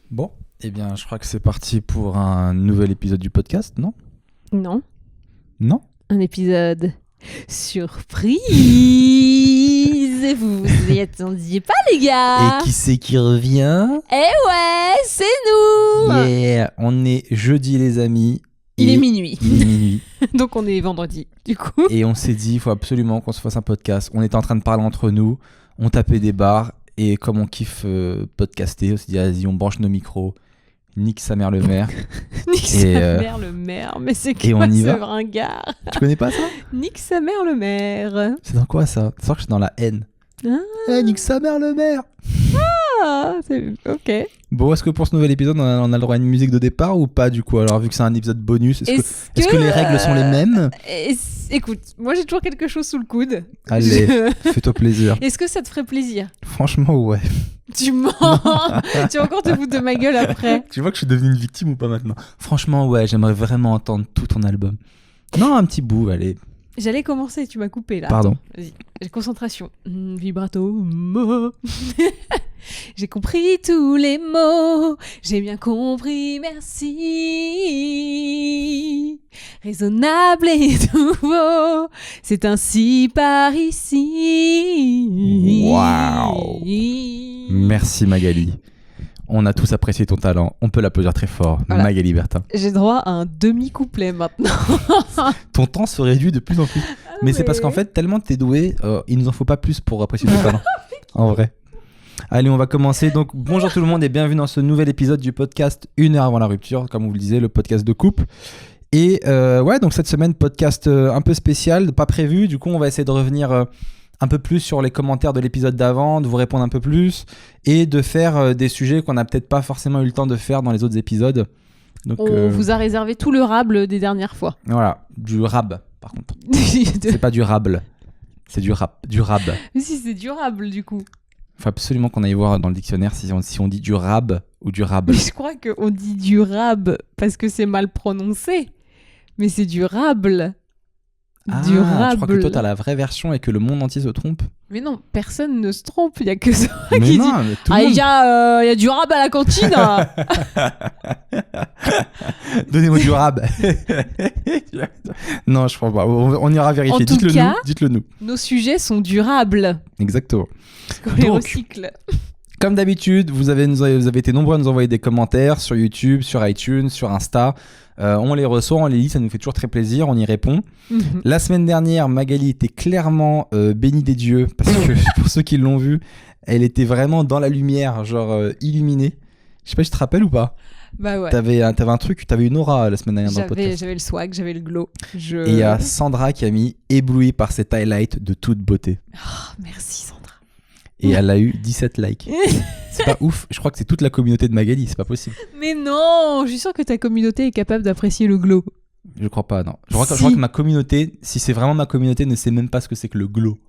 Bon, eh bien, je crois que c'est parti pour un nouvel épisode du podcast, non? Non, Non? un épisode surprise. Vous vous y attendiez pas, les gars? Et qui c'est qui revient? Eh ouais, c'est nous. Yeah, on est jeudi, les amis. Il et est minuit, Il est minuit. donc on est vendredi, du coup. Et on s'est dit, il faut absolument qu'on se fasse un podcast. On était en train de parler entre nous, on tapait des barres, et comme on kiffe podcaster, on s'est dit, vas-y, on branche nos micros. Nique sa mère le maire. Nique sa mère le maire, mais c'est et quoi on y ce va. ringard? Tu connais pas ça? Nique sa mère le maire. C'est dans quoi ça? C'est sûr que c'est dans la haine. Ah. Eh, nique sa mère le maire. Ah, c'est... ok. Bon, est-ce que pour ce nouvel épisode, on a le droit à une musique de départ ou pas du coup? Alors, vu que c'est un épisode bonus, est-ce que les règles sont les mêmes? Écoute, moi j'ai toujours quelque chose sous le coude. Allez, fais-toi plaisir. Est-ce que ça te ferait plaisir? Franchement, ouais. Tu mens. Tu vas encore te foutre de ma gueule après. Tu vois que je suis devenu une victime ou pas maintenant? Franchement, ouais, j'aimerais vraiment entendre tout ton album. Non, un petit bout, allez. J'allais commencer, tu m'as coupé là. Pardon. Attends, vas-y, concentration. Vibrato. J'ai compris tous les mots. J'ai bien compris, merci. Raisonnable et nouveau. C'est ainsi par ici. Waouh. Merci Magali. On a tous apprécié ton talent. On peut l'applaudir très fort. Voilà. Magali Bertin. J'ai droit à un demi-couplet maintenant. Ton temps se réduit de plus en plus. Mais c'est parce qu'en fait, tellement t'es doué, il nous en faut pas plus pour apprécier ton talent. En vrai. Allez, on va commencer. Donc, bonjour tout le monde et bienvenue dans ce nouvel épisode du podcast 1 heure avant la rupture, comme vous le disiez, le podcast de couple. Et ouais, donc cette semaine, podcast un peu spécial, pas prévu. Du coup, on va essayer de revenir un peu plus sur les commentaires de l'épisode d'avant, de vous répondre un peu plus et de faire des sujets qu'on n'a peut-être pas forcément eu le temps de faire dans les autres épides. Donc, on vous a réservé tout le rable des dernières fois. Voilà, du rab par contre. C'est pas du rable, c'est du rab. Mais si, c'est durable du coup. Il faut absolument qu'on aille voir dans le dictionnaire si on dit du rab ou du rable. Mais je crois qu'on dit du rab parce que c'est mal prononcé. Mais c'est durable. Je crois que toi t'as la vraie version et que le monde entier se trompe. Mais non, personne ne se trompe, il y a que ça mais qui non, dit mais tout le monde... il y a du rab à la cantine. Donnez-moi du rab. Non, je crois pas. On ira vérifier. Dites-le nous. Nos sujets sont durables. Exactement. Parce qu'on les recycle. Comme d'habitude, vous avez été nombreux à nous envoyer des commentaires sur YouTube, sur iTunes, sur Insta. On les reçoit, on les lit, ça nous fait toujours très plaisir, on y répond. La semaine dernière, Magali était clairement bénie des dieux, parce que pour ceux qui l'ont vu, elle était vraiment dans la lumière, genre illuminée. Je sais pas si tu te rappelles ou pas. Bah ouais. T'avais un truc, t'avais une aura la semaine dernière dans le podcast. J'avais le swag, j'avais le glow. Et il y a Sandra qui a mis éblouie par cet highlight de toute beauté. Oh, merci Sandra. Et elle a eu 17 likes. C'est pas ouf, je crois que c'est toute la communauté de Magali, c'est pas possible. Mais non, je suis sûre que ta communauté est capable d'apprécier le glow. Je crois pas, non. Je crois que ma communauté, si c'est vraiment ma communauté, ne sait même pas ce que c'est que le glow.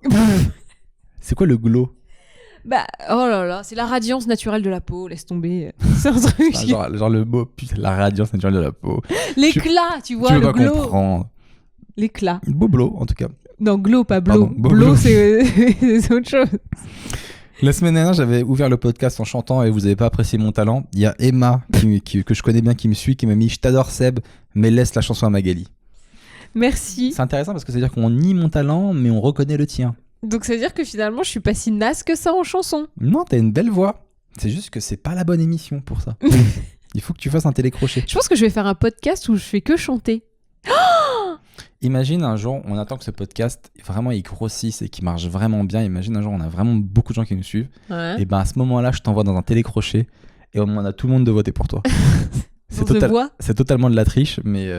C'est quoi le glow? Bah, oh là là, c'est la radiance naturelle de la peau, laisse tomber. C'est un truc. Genre le mot, putain, la radiance naturelle de la peau. L'éclat, tu vois, tu veux le pas glow. Comprendre. L'éclat. Beau blow, en tout cas. Non, glow, pas blow. Pardon, blow, c'est autre chose. La semaine dernière, j'avais ouvert le podcast en chantant et vous avez pas apprécié mon talent. Il y a Emma, que je connais bien, qui me suit, qui m'a mis « Je t'adore Seb, mais laisse la chanson à Magali ». Merci. C'est intéressant parce que ça veut dire qu'on nie mon talent, mais on reconnaît le tien. Donc ça veut dire que finalement, je suis pas si naze que ça en chanson. Non, t'as une belle voix. C'est juste que c'est pas la bonne émission pour ça. Il faut que tu fasses un télécrochet. Je pense que je vais faire un podcast où je fais que chanter. Imagine un jour, on attend que ce podcast vraiment il grossisse et qu'il marche vraiment bien. Imagine un jour, on a vraiment beaucoup de gens qui nous suivent. Ouais. Et ben à ce moment-là, je t'envoie dans un télécrochet et on demande à tout le monde de voter pour toi. C'est totalement de la triche, mais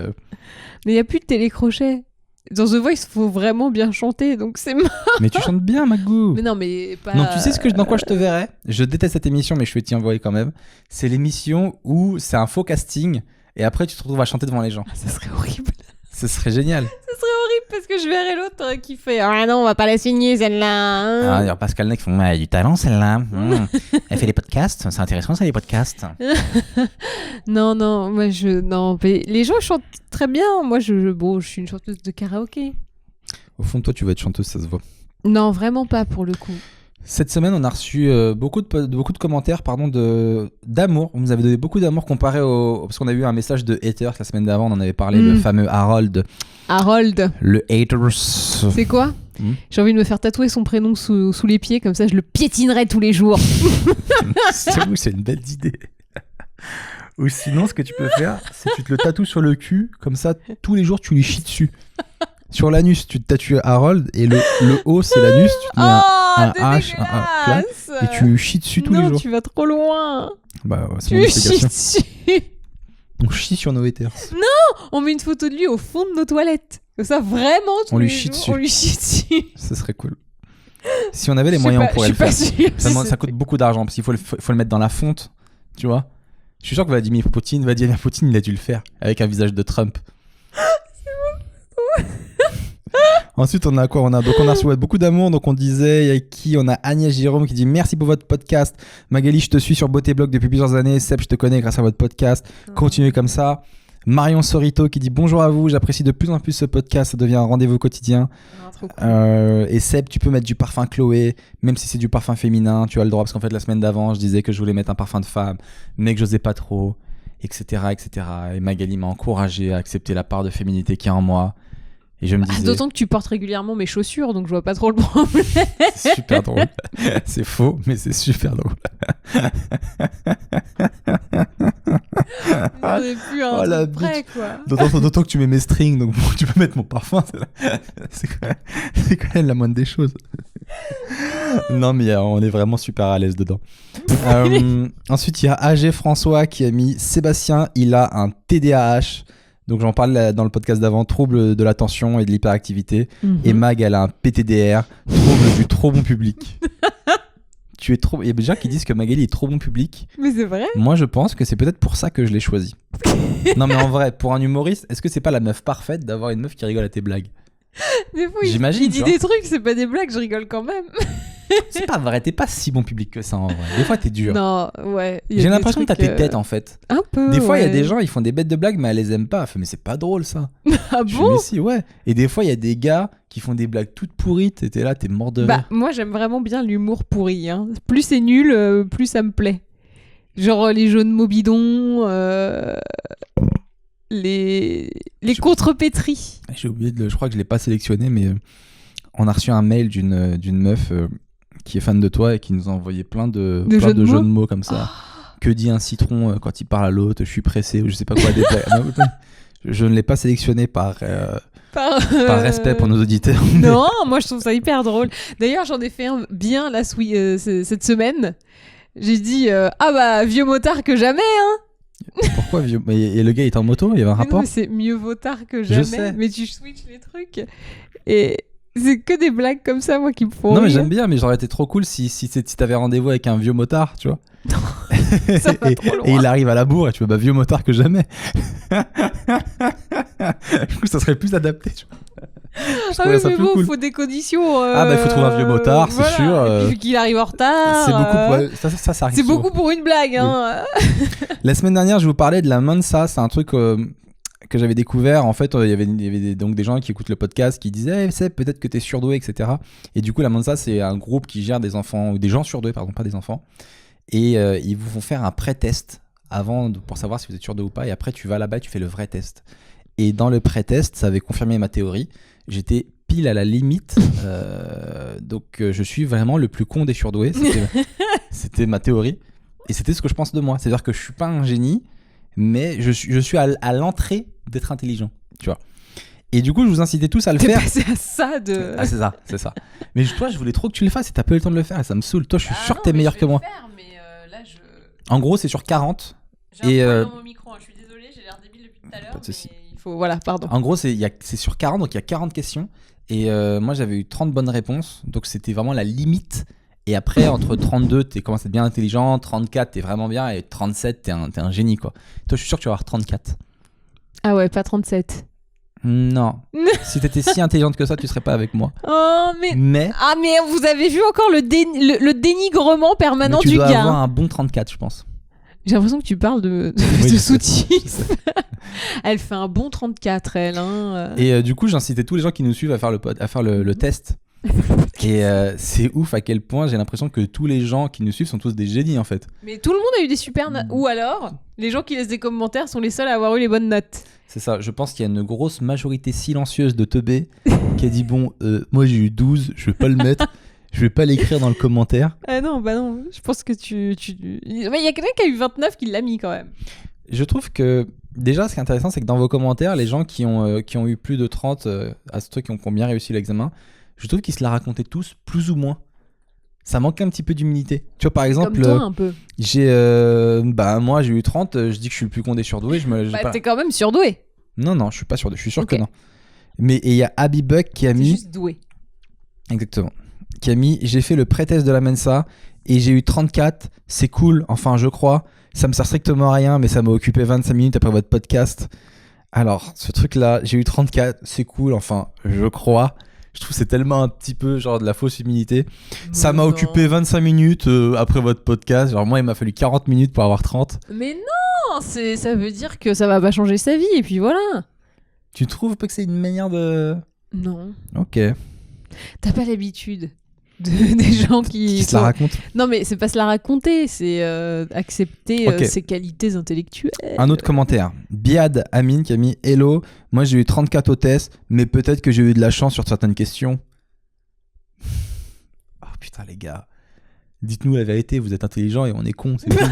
il n'y a plus de télécrochet. Dans The Voice, il faut vraiment bien chanter, donc c'est marrant. Mais tu chantes bien, Magou. Mais non, mais pas... Non, tu sais dans quoi je te verrais? Je déteste cette émission, mais je vais t'y envoyer quand même. C'est l'émission où c'est un faux casting et après tu te retrouves à chanter devant les gens. Ça serait horrible. Ce serait génial. Ça serait horrible parce que je verrais l'autre qui fait « Ah non, on va pas la signer celle-là. » Ah, il y a Pascal Ney qui font « Elle a du talent celle-là. Elle fait des podcasts. C'est intéressant ça, les podcasts. » Non, moi non, mais les gens chantent très bien. Moi, je suis une chanteuse de karaoké. Au fond de toi, tu vas être chanteuse, ça se voit. Non, vraiment pas pour le coup. Cette semaine, on a reçu beaucoup de commentaires d'amour. Vous nous avez donné beaucoup d'amour comparé au... Parce qu'on a eu un message de haters la semaine d'avant, on en avait parlé, le fameux Harold. Harold. Le haters. C'est quoi J'ai envie de me faire tatouer son prénom sous les pieds, comme ça je le piétinerai tous les jours. C'est une belle idée. Ou sinon, ce que tu peux faire, c'est que tu te le tatoues sur le cul, comme ça, tous les jours, tu lui chies dessus. Sur l'anus, tu te tatoues Harold, et le haut, c'est l'anus, tu te mets un H, et tu lui chies dessus tous les jours. Non, tu vas trop loin. Bah, ouais, c'est Tu mon lui explication. chies dessus. On chie sur nos haters. On met une photo de lui au fond de nos toilettes. Comme ça, vraiment, tous On lui les chie jours, dessus. on lui chie dessus. Ce serait cool. Si on avait les moyens, on pourrait le faire. Je suis pas sûre. Ça coûte beaucoup d'argent, parce qu'il faut le mettre dans la fonte, tu vois. Je suis sûr que Vladimir Poutine, il a dû le faire, avec un visage de Trump. Ensuite, on a quoi? Donc on a reçu beaucoup d'amour. Donc on disait, il y a qui? On a Agnès Jérôme qui dit merci pour votre podcast. Magali, je te suis sur Beauté Blog depuis plusieurs années. Seb, je te connais grâce à votre podcast. Continuez comme ça. Marion Sorito qui dit bonjour à vous. J'apprécie de plus en plus ce podcast. Ça devient un rendez-vous quotidien. Trop cool. Et Seb, tu peux mettre du parfum Chloé, même si c'est du parfum féminin. Tu as le droit parce qu'en fait la semaine d'avant, je disais que je voulais mettre un parfum de femme, mais que j'osais pas trop, etc., etc. Et Magali m'a encouragé à accepter la part de féminité qui est en moi. Et je me disais... D'autant que tu portes régulièrement mes chaussures, donc je vois pas trop le problème. C'est super drôle. C'est faux, mais c'est super drôle. On est plus un la truc près, quoi. D'autant que tu mets mes strings, donc bon, tu peux mettre mon parfum. C'est quand même la moindre des choses. Non, mais on est vraiment super à l'aise dedans. Ensuite, il y a AG François qui a mis Sébastien, il a un TDAH. Donc j'en parle dans le podcast d'avant, trouble de l'attention et de l'hyperactivité. Et Mag, elle a un PTDR, trouble du trop bon public. Tu es trop... Il y a des gens qui disent que Magali est trop bon public. Mais c'est vrai. Moi, je pense que c'est peut-être pour ça que je l'ai choisi. Non, mais en vrai, pour un humoriste, est-ce que c'est pas la meuf parfaite d'avoir une meuf qui rigole à tes blagues? Des fois, J'imagine, il dit des trucs, c'est pas des blagues, je rigole quand même. C'est pas vrai, t'es pas si bon public que ça en vrai. Des fois, t'es dur. Non, ouais. J'ai l'impression que t'as tes têtes en fait. Un peu. Des fois, il y a ouais. des gens, ils font des bêtes de blagues, mais elles les aiment pas. Mais c'est pas drôle ça. Ah Je bon? fais, mais si, ouais. Et des fois, il y a des gars qui font des blagues toutes pourries. T'es là, t'es mort de rire. Moi, j'aime vraiment bien l'humour pourri. Hein. Plus c'est nul, plus ça me plaît. Genre les jeux de mots bidons, les contrepétries. J'ai oublié je crois que je l'ai pas sélectionné, mais on a reçu un mail d'une meuf qui est fan de toi et qui nous a envoyé plein de jeux de mots comme ça. Que dit un citron quand il parle à l'autre? Je suis pressé, ou je sais pas quoi. Je ne l'ai pas sélectionné par respect pour nos auditeurs. Non, moi je trouve ça hyper drôle. D'ailleurs, j'en ai fait un bien là cette semaine. J'ai dit vieux motard que jamais, hein. Pourquoi vieux? Et le gars il était en moto, il y avait un rapport? Non, c'est mieux vaut tard que jamais. Je sais. Mais tu switches les trucs. Et c'est que des blagues comme ça, moi, qui me font Non, mais rire. j'aime bien, mais j'aurais été trop cool si t'avais rendez-vous avec un vieux motard, tu vois. Ça va trop loin. Et il arrive à la bourre et tu vois, vieux motard que jamais. Du coup, ça serait plus adapté, tu vois. Mais bon, il faut des conditions. Il faut trouver un vieux motard, c'est voilà. sûr. Et puis qu'il arrive en retard. C'est beaucoup pour... ça arrive c'est souvent. beaucoup pour une blague, hein. Oui. La semaine dernière, je vous parlais de la Mensa. C'est un truc que j'avais découvert. En fait, il y avait donc des gens qui écoutent le podcast qui disaient peut-être que t'es surdoué, etc. Et du coup, la Mensa, c'est un groupe qui gère des enfants, ou des gens surdoués, pardon, pas des enfants. Et ils vous font faire un pré-test pour savoir si vous êtes surdoué ou pas. Et après, tu vas là-bas et tu fais le vrai test. Et dans le pré-test, ça avait confirmé ma théorie. J'étais pile à la limite. Donc, je suis vraiment le plus con des surdoués. C'était ma théorie. Et c'était ce que je pense de moi. C'est-à-dire que je suis pas un génie, mais je suis à l'entrée d'être intelligent. Tu vois. Et du coup, je vous incitais tous à le faire. T'es passé à ça de... Ah, c'est ça. Mais toi, je voulais trop que tu le fasses et t'as pas eu le temps de le faire et ça me saoule. Toi, je suis sûr que t'es meilleur que moi. En gros, c'est sur 40. J'ai un problème dans mon micro, je suis désolée, j'ai l'air débile depuis tout à l'heure. Pas de souci. Il faut... Voilà, pardon. En gros, c'est sur 40, donc il y a 40 questions. Et moi, j'avais eu 30 bonnes réponses. Donc, c'était vraiment la limite. Et après, entre 32, tu commences à être bien intelligent. 34, t'es vraiment bien. Et 37, t'es un génie, quoi. Toi, je suis sûr que tu vas avoir 34. Ah ouais, pas 37. Non. Si t'étais si intelligente que ça, tu serais pas avec moi. Oh, mais... Ah, mais vous avez vu encore le dénigrement permanent du gars. Tu dois avoir un bon 34, je pense. J'ai l'impression que tu parles de soutif. Elle fait un bon 34, elle. Hein. Et du coup, j'incitais tous les gens qui nous suivent à faire le test. Et c'est ouf à quel point j'ai l'impression que tous les gens qui nous suivent sont tous des génies en fait. Mais tout le monde a eu des super notes. Ou alors, les gens qui laissent des commentaires sont les seuls à avoir eu les bonnes notes. C'est ça, je pense qu'il y a une grosse majorité silencieuse de teubés qui a dit bon, moi j'ai eu 12, je vais pas le mettre, je vais pas l'écrire dans le commentaire. Ah non, bah non, je pense que tu... Mais il y a quelqu'un qui a eu 29 qui l'a mis quand même. Je trouve que déjà ce qui est intéressant c'est que dans vos commentaires, les gens qui ont eu plus de 30 à ce truc, qui ont bien réussi l'examen, je trouve qu'ils se la racontaient tous plus ou moins. Ça manque un petit peu d'humilité. Tu vois, par exemple, comme toi un peu. Moi j'ai eu 30, je dis que je suis le plus con des surdoués. T'es quand même surdoué. Non, je suis pas surdoué, je suis sûr que non. Mais il y a Abby Buck qui a mis. C'est juste doué. Exactement. Qui a mis j'ai fait le pré-test de la Mensa et j'ai eu 34, c'est cool, enfin je crois. Ça me sert strictement à rien, mais ça m'a occupé 25 minutes après votre podcast. Alors, ce truc-là, j'ai eu 34, c'est cool, enfin je crois. Je trouve que c'est tellement un petit peu genre de la fausse humilité. Ça m'a occupé 25 minutes après votre podcast. Genre moi, il m'a fallu 40 minutes pour avoir 30. Mais non, ça veut dire que ça va pas changer sa vie et puis voilà. Tu trouves pas que c'est une manière de... Non. Ok. T'as pas l'habitude des gens qui se la racontent. Non mais c'est pas se la raconter, c'est accepter Ok. ses qualités intellectuelles. Un autre commentaire. Biad Amin qui a mis hello, moi j'ai eu 34 au test, mais peut-être que j'ai eu de la chance sur certaines questions. Oh putain les gars, dites-nous la vérité, vous êtes intelligents et on est cons, c'est tout.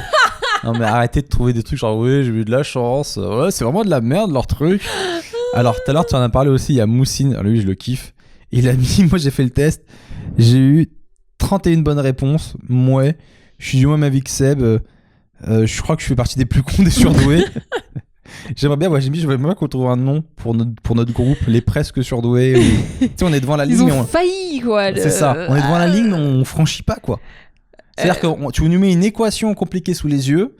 Non mais arrêtez de trouver des trucs genre ouais j'ai eu de la chance, ouais c'est vraiment de la merde leur truc. Alors tout à l'heure tu en as parlé aussi, il y a Moussine, alors, lui je le kiffe, il a mis moi j'ai fait le test, j'ai eu 31 bonnes réponses, ouais, je suis du même avis que Seb, je crois que je fais partie des plus cons des surdoués. J'aimerais bien qu'on trouve un nom pour notre groupe, les presque surdoués. Tu sais, on est devant la ligne. Ils ont failli quoi. C'est ça, on est devant la ligne mais on franchit pas quoi. C'est-à-dire que tu nous mets une équation compliquée sous les yeux,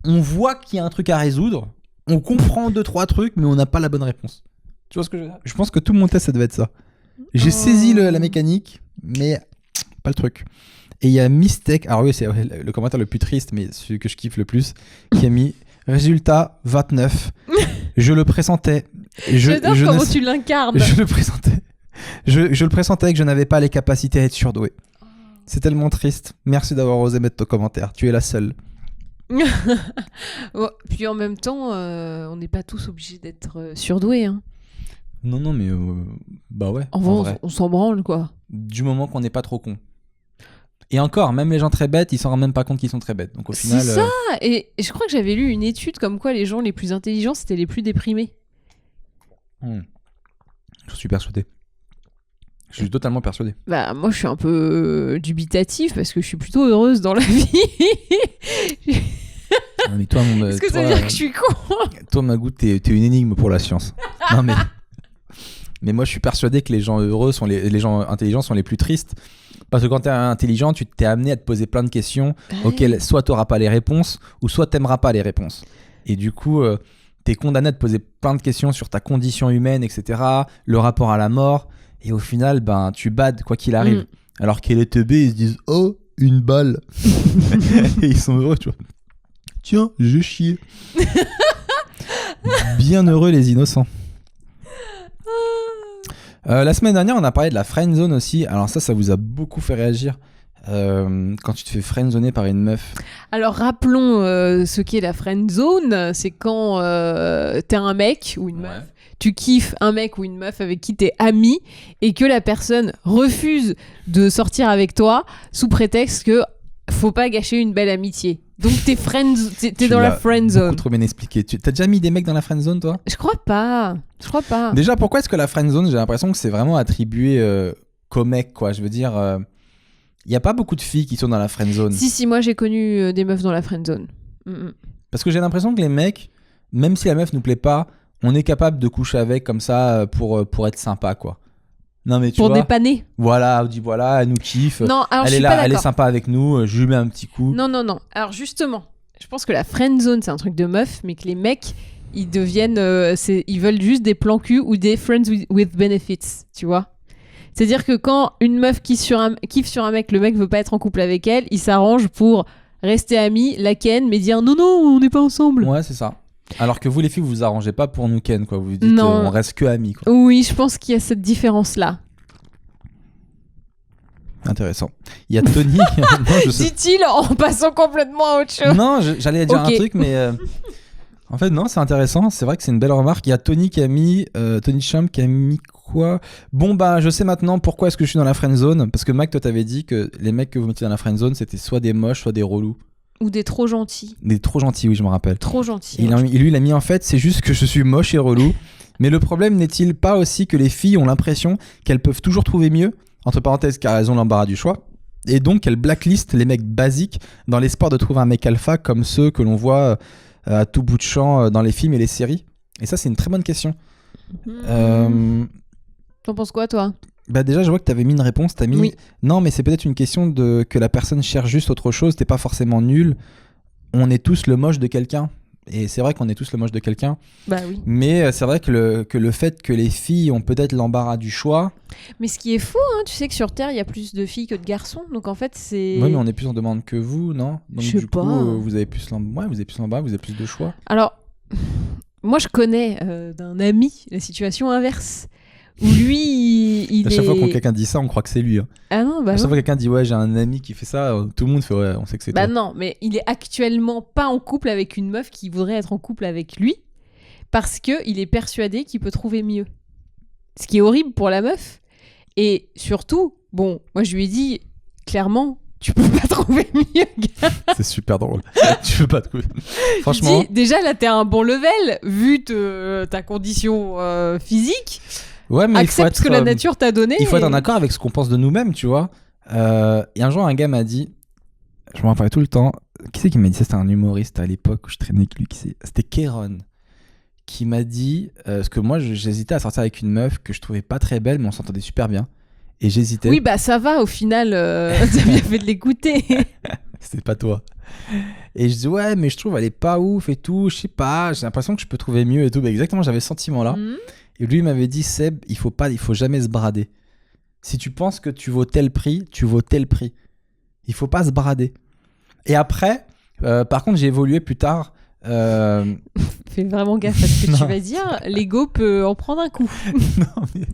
on voit qu'il y a un truc à résoudre, on comprend 2-3 trucs mais on n'a pas la bonne réponse. Tu vois ce que je veux dire ? Je pense que tout mon test ça devait être ça. J'ai saisi la mécanique mais pas le truc. Et il y a Mistake, alors oui c'est le commentaire le plus triste mais celui que je kiffe le plus, qui a mis résultat 29. Je le pressentais. J'adore comment tu l'incarnes. Je le pressentais. Je le pressentais que je n'avais pas les capacités à être surdoué. C'est tellement triste. Merci d'avoir osé mettre ton commentaire. Tu es la seule. Bon, puis en même temps, on n'est pas tous obligés d'être surdoués. Hein. Non, mais bah ouais. En vrai, on s'en branle quoi. Du moment qu'on n'est pas trop con. Et encore, même les gens très bêtes, ils s'en rendent même pas compte qu'ils sont très bêtes. Donc au final. C'est ça. Et je crois que j'avais lu une étude comme quoi les gens les plus intelligents c'était les plus déprimés. Je suis persuadé. Je suis totalement persuadé. Bah moi je suis un peu dubitatif parce que je suis plutôt heureuse dans la vie. Mais toi, Est-ce que ça veut dire que je suis con ? Toi, Magou, t'es une énigme pour la science. Non mais moi je suis persuadé que les gens heureux sont les gens intelligents sont les plus tristes. Parce que quand t'es intelligent, tu t'es amené à te poser plein de questions auxquelles soit t'auras pas les réponses ou soit t'aimeras pas les réponses. Et du coup, t'es condamné à te poser plein de questions sur ta condition humaine, etc. Le rapport à la mort. Et au final, ben, tu bades quoi qu'il arrive. Alors que les teubés, ils se disent « Oh, une balle !» Et ils sont heureux, tu vois. Tiens, j'ai chié. Bien heureux les innocents. La semaine dernière, on a parlé de la friendzone aussi. Alors ça vous a beaucoup fait réagir. Quand tu te fais friendzoner par une meuf. Alors rappelons ce qu'est la friendzone. C'est quand t'es un mec ou une meuf. Tu kiffes un mec ou une meuf avec qui t'es ami et que la personne refuse de sortir avec toi sous prétexte que faut pas gâcher une belle amitié. Donc t'es dans la friendzone. Beaucoup trop bien expliqué. T'as déjà mis des mecs dans la friendzone, toi ? Je crois pas. Déjà, pourquoi est-ce que la friendzone, j'ai l'impression que c'est vraiment attribué qu'aux mecs, quoi. Je veux dire, il y a pas beaucoup de filles qui sont dans la friendzone. Si, moi j'ai connu des meufs dans la friendzone. Parce que j'ai l'impression que les mecs, même si la meuf nous plaît pas, on est capable de coucher avec comme ça pour être sympa, quoi. Non, mais tu vois, dépanner. Voilà, on dit voilà, elle nous kiffe. Non, alors elle est là, elle est sympa avec nous, je lui mets un petit coup. Non. Alors justement, je pense que la friendzone c'est un truc de meuf, mais que les mecs ils deviennent, ils veulent juste des plans cul ou des friends with benefits, tu vois. C'est-à-dire que quand une meuf kiffe sur un mec, le mec veut pas être en couple avec elle, il s'arrange pour rester amis, la ken, mais dire non, on n'est pas ensemble. Ouais, c'est ça. Alors que vous les filles, vous vous arrangez pas pour nous ken, quoi. Vous dites on reste que amis, quoi. Oui, je pense qu'il y a cette différence-là. Intéressant. Il y a Tony. Non, je sais... Dit-il en passant complètement à autre chose. Non, j'allais dire un truc, mais en fait, non, c'est intéressant. C'est vrai que c'est une belle remarque. Il y a Tony qui a mis, Tony Champ qui a mis quoi ? Bon, bah, je sais maintenant pourquoi est-ce que je suis dans la friend zone. Parce que Mac, toi, t'avais dit que les mecs que vous mettiez dans la friend zone, c'était soit des moches, soit des relous. Ou des trop gentils. Des trop gentils, oui, je me rappelle. Trop gentils. Lui, il a mis en fait, c'est juste que je suis moche et relou. Mais le problème n'est-il pas aussi que les filles ont l'impression qu'elles peuvent toujours trouver mieux, entre parenthèses, car elles ont l'embarras du choix, et donc qu'elles blacklistent les mecs basiques dans l'espoir de trouver un mec alpha comme ceux que l'on voit à tout bout de champ dans les films et les séries. Et ça, c'est une très bonne question. T'en penses quoi, toi ? Bah déjà, je vois que t'avais mis une réponse. T'as mis non, mais c'est peut-être une question de que la personne cherche juste autre chose. T'es pas forcément nul. On est tous le moche de quelqu'un. Et c'est vrai qu'on est tous le moche de quelqu'un. Bah oui. Mais c'est vrai que le fait que les filles ont peut-être l'embarras du choix. Mais ce qui est faux, hein, tu sais que sur Terre, il y a plus de filles que de garçons. Donc en fait, c'est. Oui, mais on est plus en demande que vous, non ? Donc je sais du pas. coup, vous avez plus l'embarras, vous avez plus de choix. Alors, moi, je connais d'un ami la situation inverse. Où lui, il à chaque fois que quelqu'un dit ça, on croit que c'est lui. Hein. Ah non, bah à chaque non. fois que quelqu'un dit ouais, j'ai un ami qui fait ça, tout le monde fait ouais, on sait que c'est toi. Bah non, mais il est actuellement pas en couple avec une meuf qui voudrait être en couple avec lui parce que il est persuadé qu'il peut trouver mieux. Ce qui est horrible pour la meuf. Et surtout, bon, moi je lui ai dit clairement, tu peux pas trouver mieux, gars. C'est super drôle. Tu peux pas trouver. Franchement. Je dis, déjà là, t'es à un bon level vu ta condition physique. Ouais, mais accepte ce que la nature t'a donné. Il faut être en accord avec ce qu'on pense de nous-mêmes, tu vois. Et un jour, un gars m'a dit, je m'en rappelle tout le temps, qui c'est qui m'a dit ça ? C'était un humoriste à l'époque où je traînais avec lui. C'était Kéron qui m'a dit, parce que moi j'hésitais à sortir avec une meuf que je trouvais pas très belle, mais on s'entendait super bien. Et j'hésitais. Oui, bah ça va au final, t'as bien fait de l'écouter. C'était pas toi. Et je dis ouais, mais je trouve elle est pas ouf et tout, je sais pas, j'ai l'impression que je peux trouver mieux et tout. Bah, exactement, j'avais ce sentiment-là. Et lui, il m'avait dit, Seb, il faut jamais se brader. Si tu penses que tu vaux tel prix, tu vaux tel prix. Il faut pas se brader. Et après, par contre, j'ai évolué plus tard. Fais vraiment gaffe à ce que tu vas dire. L'ego peut en prendre un coup. Non, mais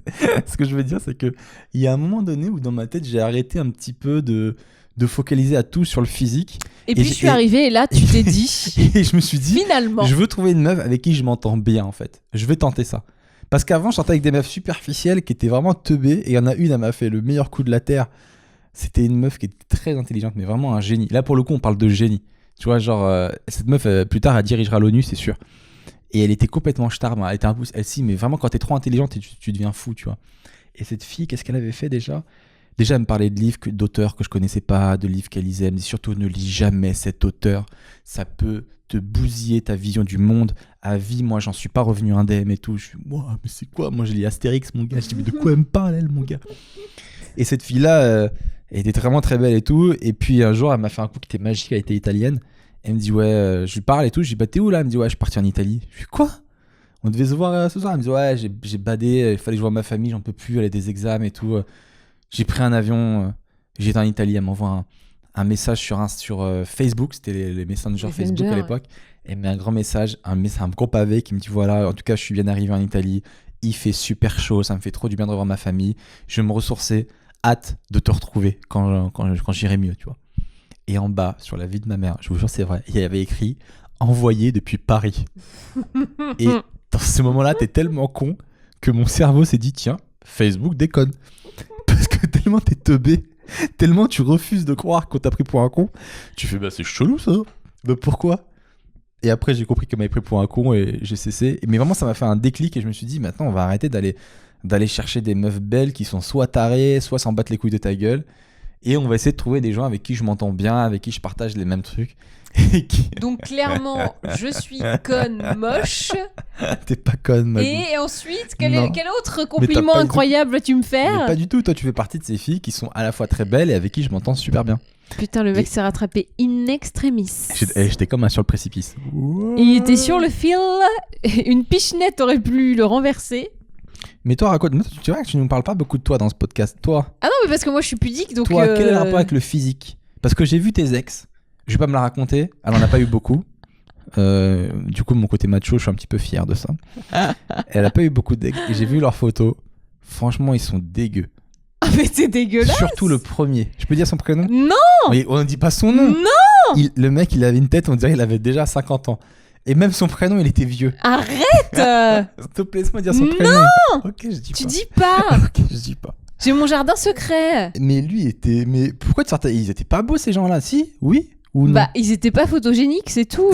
ce que je veux dire, c'est que il y a un moment donné où dans ma tête, j'ai arrêté un petit peu de focaliser à tout sur le physique. Et puis je suis arrivé et là, tu t'es dit. Et je me suis dit, finalement, je veux trouver une meuf avec qui je m'entends bien en fait. Je vais tenter ça. Parce qu'avant, je sortais avec des meufs superficielles qui étaient vraiment teubées. Et il y en a une, elle m'a fait le meilleur coup de la terre. C'était une meuf qui était très intelligente, mais vraiment un génie. Là, pour le coup, on parle de génie. Tu vois, genre, cette meuf, plus tard, elle dirigera l'ONU, c'est sûr. Et elle était complètement starbe. Elle était un pouce. Elle, si, mais vraiment, quand t'es trop intelligente, tu deviens fou, tu vois. Et cette fille, qu'est-ce qu'elle avait fait déjà ? Déjà, elle me parlait de livres, d'auteurs que je connaissais pas, de livres qu'elle lisait. Elle me dit surtout, ne lis jamais cet auteur. Ça peut te bousiller ta vision du monde à vie. Moi, j'en suis pas revenu indemne et tout. Je suis, moi, mais c'est quoi ? Moi, j'ai lu Astérix, mon gars. Je dis, mais de quoi elle me parle, elle, mon gars ? Et cette fille-là, elle était vraiment très belle et tout. Et puis, un jour, elle m'a fait un coup qui était magique. Elle était italienne. Elle me dit, ouais, je lui parle et tout. Je lui dis, bah, t'es où là ? Elle me dit, ouais, je suis parti en Italie. Je suis, quoi ? On devait se voir ce soir. Elle me dit, ouais, j'ai badé. Il fallait que je voie ma famille. J'en peux plus. Elle a des examens et tout. J'ai pris un avion. J'étais en Italie. Elle m'envoie un message sur Facebook. C'était les messengers Facebook à l'époque. Elle met un grand message, un gros pavé qui me dit voilà, en tout cas, je suis bien arrivé en Italie. Il fait super chaud. Ça me fait trop du bien de revoir ma famille. Je vais me ressourcer. Hâte de te retrouver quand j'irai mieux, tu vois. Et en bas, sur la vie de ma mère, je vous jure, c'est vrai, il y avait écrit envoyé depuis Paris. Et dans ce moment-là, t'es tellement con que mon cerveau s'est dit tiens, Facebook déconne. Parce que tellement t'es teubé, tellement tu refuses de croire qu'on t'a pris pour un con, tu fais bah c'est chelou ça. Bah pourquoi ? Et après j'ai compris qu'elle m'avait pris pour un con et j'ai cessé. Mais vraiment ça m'a fait un déclic et je me suis dit maintenant on va arrêter d'aller chercher des meufs belles qui sont soit tarées, soit s'en battent les couilles de ta gueule. Et on va essayer de trouver des gens avec qui je m'entends bien, avec qui je partage les mêmes trucs. Donc clairement, je suis conne, moche. T'es pas conne, Magou. Et ensuite, quel autre compliment incroyable vas-tu me faire ? Mais pas du tout, toi tu fais partie de ces filles qui sont à la fois très belles et avec qui je m'entends super bien. Putain, le mec s'est rattrapé in extremis. J'étais comme sur le précipice. Il était sur le fil, une pichenette aurait pu le renverser. Mais toi, raconte, tu vois que tu ne nous parles pas beaucoup de toi dans ce podcast. Toi. Ah non, mais parce que moi je suis pudique, donc... Toi, quel est le rapport avec le physique ? Parce que j'ai vu tes ex, je vais pas me la raconter, elle en a pas eu beaucoup. Du coup, mon côté macho, je suis un petit peu fier de ça. Elle a pas eu beaucoup d'ex, et j'ai vu leurs photos. Franchement, ils sont dégueux. mais c'est dégueulasse. Surtout le premier. Je peux dire son prénom? Non. Mais on ne dit pas son nom. Non. Le mec, il avait une tête, on dirait qu'il avait déjà 50 ans. Et même son prénom, il était vieux. Arrête. S'il te plaît, laisse-moi dire son prénom. Non. Ok, je dis pas. Tu dis pas. Ok, je dis pas. J'ai mon jardin secret. Mais lui était... Mais pourquoi ils étaient pas beaux, ces gens-là? Si? Oui? Ou non? Bah, ils étaient pas photogéniques, c'est tout.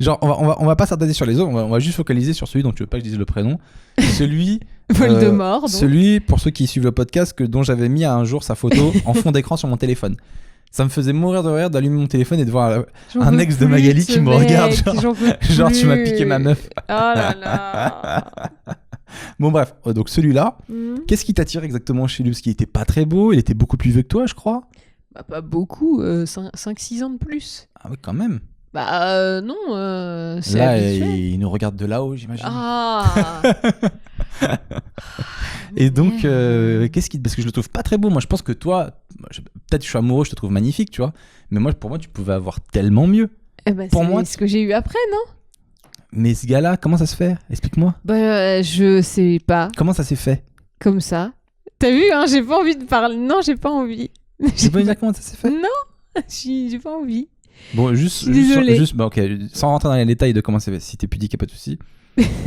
Genre, on va pas s'attarder sur les autres, on va juste focaliser sur celui dont tu veux pas que je dise le prénom. Celui... Voldemort. Donc. Celui, pour ceux qui suivent le podcast, dont j'avais mis un jour sa photo en fond d'écran sur mon téléphone. Ça me faisait mourir de rire d'allumer mon téléphone et de voir un ex de Magali qui me regarde. Genre tu m'as piqué ma meuf. Oh là là. Bon bref, donc celui-là, qu'est-ce qui t'attire exactement chez lui? Parce qu'il était pas très beau, il était beaucoup plus vieux que toi, je crois. Bah, pas beaucoup, 5-6 ans de plus. Ah oui, quand même. Bah non, c'est là, habituel. il nous regarde de là-haut, j'imagine. Ah. Et donc, qu'est-ce qui... Parce que je le trouve pas très beau. Moi, je pense que toi, peut-être je suis amoureux, je te trouve magnifique, tu vois. Mais moi, pour moi, tu pouvais avoir tellement mieux. Eh ben, pour c'est moi, ce que j'ai eu après, non? Mais ce gars-là, comment ça se fait? Explique-moi. Bah, je sais pas. Comment ça s'est fait? Comme ça. T'as vu, hein, j'ai pas envie de parler. Non, j'ai pas envie. Tu peux me dire comment ça s'est fait? Non, j'ai pas envie. Bon, juste, bah, ok, sans rentrer dans les détails de comment c'est fait, si t'es pudique, y a pas de souci.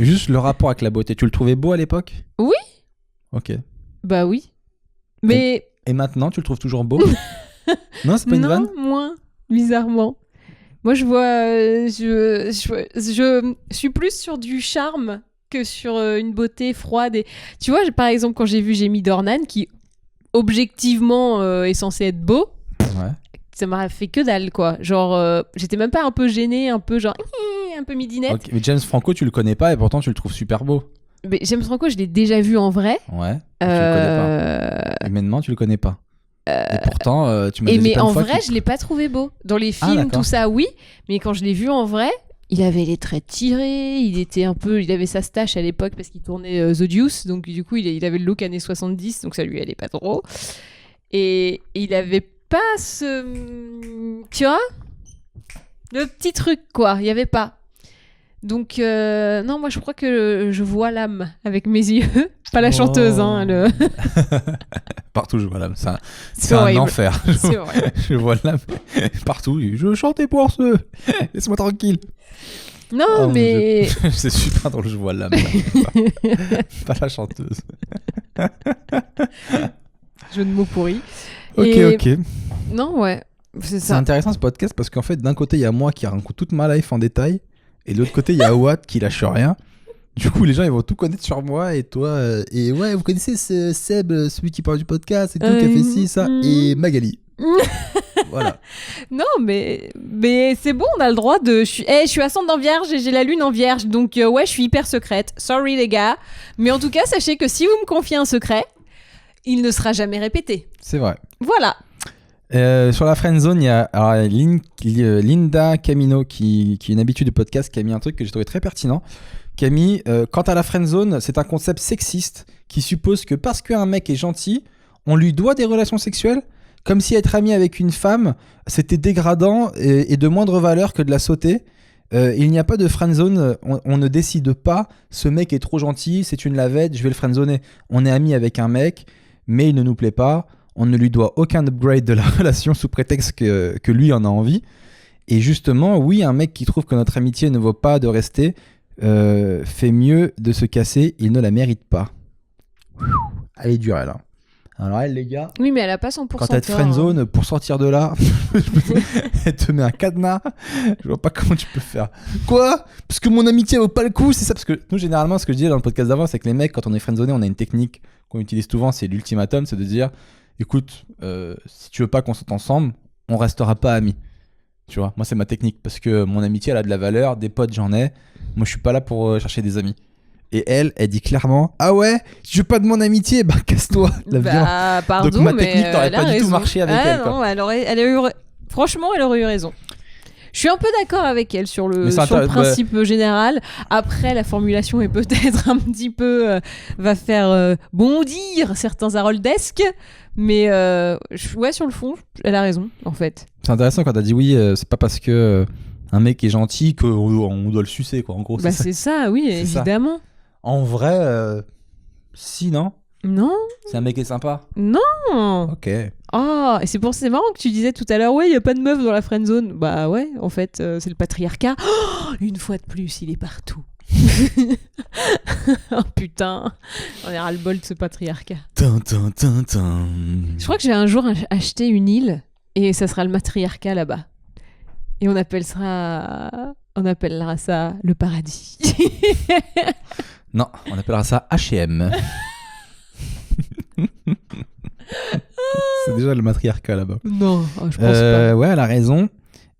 Juste le rapport avec la beauté. Tu le trouvais beau à l'époque? Oui. Ok. Bah oui. Mais. Et maintenant, tu le trouves toujours beau? Non, c'est pas une vanne? Non, moins, bizarrement. Moi, je vois. Je suis plus sur du charme que sur une beauté froide. Et... Tu vois, par exemple, quand j'ai vu Jamie Dornan, qui objectivement est censé être beau. Ouais. Ça m'a fait que dalle, quoi. Genre, j'étais même pas un peu gênée, un peu genre, un peu midinette. Okay. Mais James Franco, tu le connais pas et pourtant tu le trouves super beau. Mais James Franco, je l'ai déjà vu en vrai. Ouais. Tu le connais pas. Humainement, tu le connais pas. Et pourtant, tu m'as dit mais plein de en fois vrai, je l'ai pas trouvé beau. Dans les films, tout ça, oui. Mais quand je l'ai vu en vrai, il avait les traits tirés. Il avait sa stache à l'époque parce qu'il tournait The Deuce. Donc du coup, il avait le look années 70. Donc ça lui allait pas trop. Et il avait pas ce... Tu vois, le petit truc, quoi. Il y avait pas. Donc, non, moi, je crois que je vois l'âme avec mes yeux. Pas la chanteuse, hein. Partout, je vois l'âme. C'est un enfer. C'est vrai. Je vois l'âme partout. Je chantais pour ce. Laisse-moi tranquille. Non, mais... C'est super drôle, je vois l'âme. Pas la chanteuse. Jeu de mots pourri. Ok. Non, ouais. C'est intéressant ce podcast parce qu'en fait, d'un côté, il y a moi qui raconte toute ma life en détail. Et de l'autre côté, il y a Watt qui lâche rien. Du coup, les gens, ils vont tout connaître sur moi et toi. Et ouais, vous connaissez Seb, celui qui parle du podcast et tout, qui a fait ci, ça. Et Magali. Voilà. Non, mais c'est bon, on a le droit de... Je suis ascendant vierge et j'ai la lune en vierge. Donc, ouais, je suis hyper secrète. Sorry, les gars. Mais en tout cas, sachez que si vous me confiez un secret, il ne sera jamais répété. C'est vrai. Voilà. Sur la friendzone, il y a Linda Camino qui est une habitude du podcast qui a mis un truc que j'ai trouvé très pertinent. Qui a mis quant à la friendzone, c'est un concept sexiste qui suppose que parce qu'un mec est gentil, on lui doit des relations sexuelles, comme si être ami avec une femme c'était dégradant et de moindre valeur que de la sauter. Il n'y a pas de friendzone, on ne décide pas ce mec est trop gentil, c'est une lavette, je vais le friendzoner. On est ami avec un mec, mais il ne nous plaît pas. On ne lui doit aucun upgrade de la relation sous prétexte que lui en a envie. Et justement, oui, un mec qui trouve que notre amitié ne vaut pas de rester fait mieux de se casser, il ne la mérite pas. Elle est dure, elle. Hein. Alors elle, les gars... Oui, mais elle a pas 100%. Quand t'es friendzone, hein. Pour sortir de là, elle te met un cadenas. Je vois pas comment tu peux faire. Quoi? Parce que mon amitié vaut pas le coup, c'est ça? Parce que nous, généralement, ce que je disais dans le podcast d'avant, c'est que les mecs, quand on est friendzoné, on a une technique qu'on utilise souvent, c'est l'ultimatum, c'est de dire... Écoute, si tu veux pas qu'on sorte ensemble, on restera pas amis. Tu vois, moi c'est ma technique parce que mon amitié elle a de la valeur, des potes j'en ai. Moi je suis pas là pour chercher des amis. Et elle dit clairement ah ouais, si tu veux pas de mon amitié, bah casse-toi. Pardon, donc ma technique mais n'aurait pas du tout marché avec elle. Non, franchement, elle aurait eu raison. Je suis un peu d'accord avec elle sur le principe général. Après, la formulation est peut-être un petit peu... va faire bondir certains haroldesques. Mais ouais, sur le fond, elle a raison, en fait. C'est intéressant quand t'as dit oui, c'est pas parce que un mec est gentil qu'on doit le sucer, quoi. En gros, c'est ça, oui, évidemment. Ça. En vrai, si, non? Non. C'est un mec qui est sympa. Non. Ok. Ah, et c'est marrant que tu disais tout à l'heure, ouais, il y a pas de meuf dans la friendzone. Bah ouais, en fait, c'est le patriarcat. Oh, une fois de plus, il est partout. Oh putain, on est ras-le-bol de ce patriarcat. Je crois que je vais un jour acheter une île et ça sera le matriarcat là-bas. Et on appellera ça le paradis. Non, on appellera ça H&M. C'est déjà le matriarcat là-bas. Non, je pense pas. Ouais, elle a raison.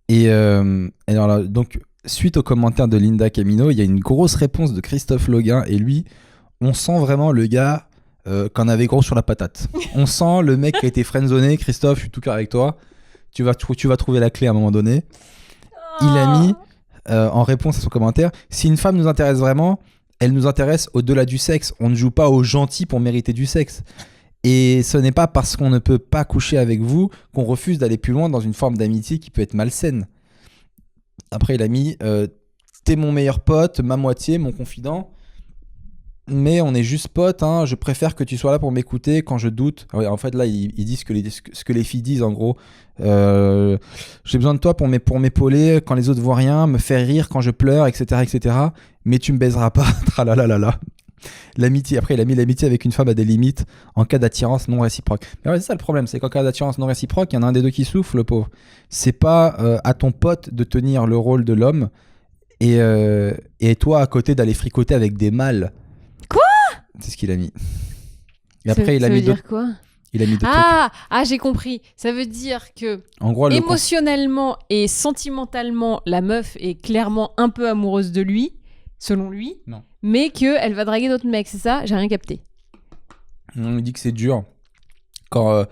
Et alors là, donc, suite aux commentaires de Linda Camino, il y a une grosse réponse de Christophe Loguin. Et lui, on sent vraiment le gars qu'on avait gros sur la patate. On sent le mec qui a été friendzoné. Christophe, je suis tout cœur avec toi. Tu vas trouver la clé à un moment donné. Il a mis en réponse à son commentaire, si une femme nous intéresse vraiment, elle nous intéresse au-delà du sexe. On ne joue pas au gentil pour mériter du sexe. Et ce n'est pas parce qu'on ne peut pas coucher avec vous qu'on refuse d'aller plus loin dans une forme d'amitié qui peut être malsaine. Après, il a mis t'es mon meilleur pote, ma moitié, mon confident. Mais on est juste potes, hein. Je préfère que tu sois là pour m'écouter quand je doute. En fait, là, il dit ce que les filles disent, en gros. J'ai besoin de toi pour m'épauler quand les autres voient rien, me faire rire quand je pleure, etc., etc. Mais tu me baiseras pas. Tralalala. L'amitié, après il a mis l'amitié avec une femme à des limites en cas d'attirance non réciproque. Mais ouais, c'est ça le problème, c'est qu'en cas d'attirance non réciproque, il y en a un des deux qui souffle, le pauvre. C'est pas à ton pote de tenir le rôle de l'homme et toi à côté d'aller fricoter avec des mâles. Quoi ? C'est ce qu'il a mis. Et après ça veut dire quoi ? Il a mis deux trucs. Ah, j'ai compris. Ça veut dire que en gros, émotionnellement et sentimentalement, la meuf est clairement un peu amoureuse de lui, selon lui. Non. Mais qu'elle va draguer d'autres mecs, c'est ça ? J'ai rien capté. On lui dit que c'est dur. Quand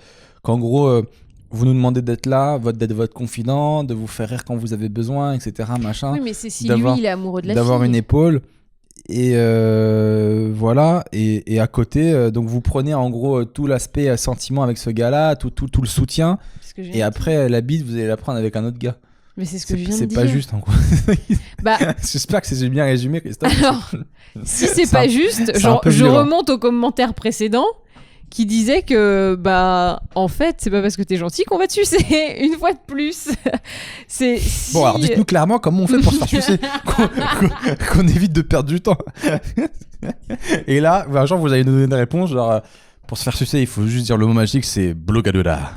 en gros, vous nous demandez d'être là, d'être votre confident, de vous faire rire quand vous avez besoin, etc. Machin. Oui, mais c'est si lui, il est amoureux de la fille. D'avoir une épaule. Et voilà. Et à côté, donc vous prenez en gros tout l'aspect sentiment avec ce gars-là, tout le soutien. Et après, la bite, vous allez la prendre avec un autre gars. Mais c'est ce que je viens de dire. C'est pas juste en gros. J'espère que c'est bien résumé, Christophe. Alors, si c'est pas juste, je remonte au commentaire précédent qui disait que en fait c'est pas parce que t'es gentil qu'on va te sucer une fois de plus. Bon, alors dites-nous clairement comment on fait pour se faire sucer, qu'on évite de perdre du temps. Et là, un jour vous allez nous donner une réponse genre pour se faire sucer il faut juste dire le mot magique, c'est blogadora.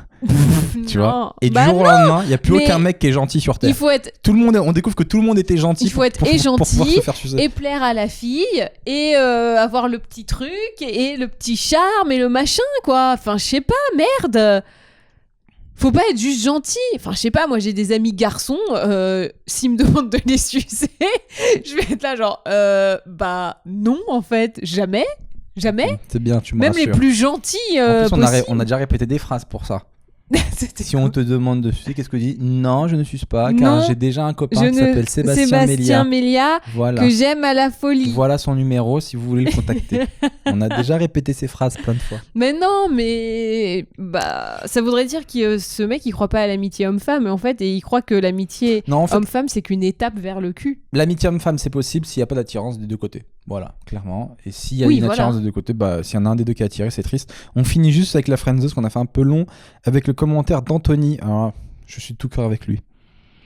Tu vois. Et du jour au lendemain, il n'y a plus aucun mec qui est gentil sur Terre. Il faut être... on découvre que tout le monde était gentil. Il faut être gentil, pour pouvoir se faire sucer. Et plaire à la fille, et avoir le petit truc, et le petit charme, et le machin, quoi. Enfin, je sais pas, merde. Faut pas être juste gentil. Enfin, je sais pas, moi j'ai des amis garçons, s'ils me demandent de les sucer, je vais être là genre, non, en fait, jamais. C'est bien, tu me Même rassures. les plus gentils. En plus, on a déjà répété des phrases pour ça. Si on te demande de sucer, qu'est-ce que tu dis ? Non, je ne suce pas, car j'ai déjà un copain qui s'appelle Sébastien Mélia, que j'aime à la folie. Voilà son numéro si vous voulez le contacter. On a déjà répété ces phrases plein de fois. Mais non, mais ça voudrait dire que ce mec il croit pas à l'amitié homme-femme, en fait, et il croit que l'amitié homme-femme c'est qu'une étape vers le cul. L'amitié homme-femme c'est possible s'il n'y a pas d'attirance des deux côtés. Voilà, clairement. Et s'il y a une attirance des deux côtés, s'il y en a un des deux qui est attiré, c'est triste. On finit juste avec la friendzone, qu'on a fait un peu long, avec le commentaire d'Anthony. Alors, je suis tout cœur avec lui.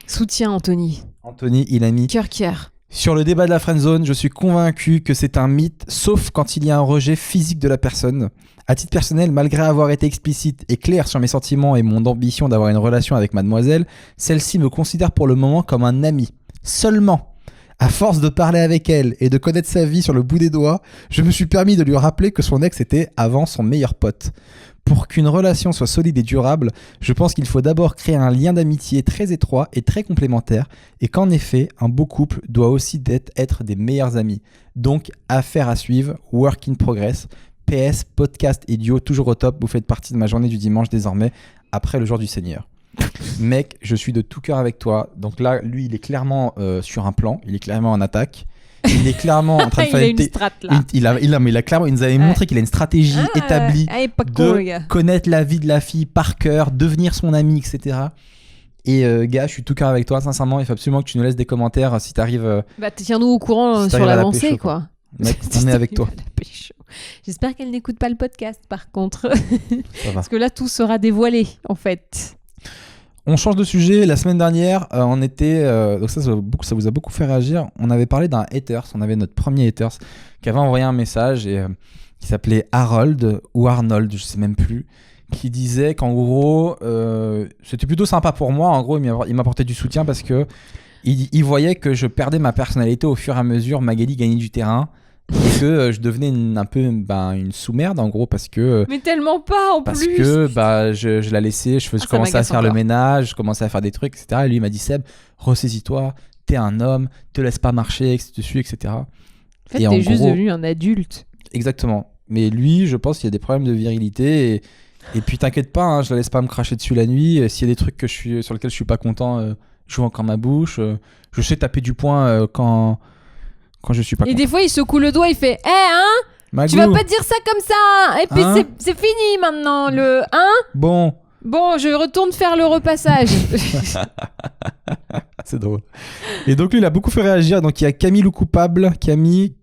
Soutien, Anthony. Anthony, il a mis... Cœur. Sur le débat de la friendzone, je suis convaincu que c'est un mythe, sauf quand il y a un rejet physique de la personne. À titre personnel, malgré avoir été explicite et clair sur mes sentiments et mon ambition d'avoir une relation avec mademoiselle, celle-ci me considère pour le moment comme un ami. Seulement, à force de parler avec elle et de connaître sa vie sur le bout des doigts, je me suis permis de lui rappeler que son ex était avant son meilleur pote. Pour qu'une relation soit solide et durable, je pense qu'il faut d'abord créer un lien d'amitié très étroit et très complémentaire, et qu'en effet, un beau couple doit aussi être des meilleurs amis. Donc, affaire à suivre, work in progress. PS, podcast et duo toujours au top, vous faites partie de ma journée du dimanche désormais, après le jour du Seigneur. Mec, je suis de tout cœur avec toi. Donc là, lui, il est clairement sur un plan, il est clairement en attaque. Il est clairement en train de faire une strat là. Il nous avait montré qu'il a une stratégie établie de connaître la vie de la fille par cœur, devenir son ami, etc. Et gars, je suis tout cœur avec toi, sincèrement. Il faut absolument que tu nous laisses des commentaires si t'arrives. Tiens-nous au courant sur l'avancée, quoi. Mec, on est avec toi. La pécho. J'espère qu'elle n'écoute pas le podcast, par contre. Ça va. Parce que là, tout sera dévoilé, en fait. On change de sujet. La semaine dernière, on était... donc ça vous a beaucoup fait réagir. On avait parlé d'un haters. On avait notre premier haters qui avait envoyé un message et qui s'appelait Harold ou Arnold, je sais même plus, qui disait qu'en gros, c'était plutôt sympa pour moi. En gros, il m'apportait du soutien parce que il voyait que je perdais ma personnalité au fur et à mesure. Magali gagnait du terrain et que je devenais un peu une sous-merde en gros parce que... Mais tellement pas, en Parce plus. que je la laissais, je commençais à m'agace faire le encore. ménage, je commençais à faire des trucs, etc. Et lui il m'a dit Seb, ressaisis-toi, t'es un homme, te laisse pas marcher dessus, etc. En fait, Et en t'es juste gros- devenu un adulte. Exactement. Mais lui, je pense qu'il y a des problèmes de virilité. Et puis t'inquiète pas, hein, je la laisse pas me cracher dessus la nuit. Et s'il y a des trucs sur lesquels je suis pas content, je joue encore ma bouche. Je sais taper du poing quand je suis pas Et content. des fois, il secoue le doigt, il fait hein Magou, Tu vas pas dire ça comme ça hein. Et puis, Hein c'est fini maintenant, le hein bon, Bon, je retourne faire le repassage. c'est drôle. Et donc lui, il a beaucoup fait réagir. Donc il y a Camille Loupable qui a mis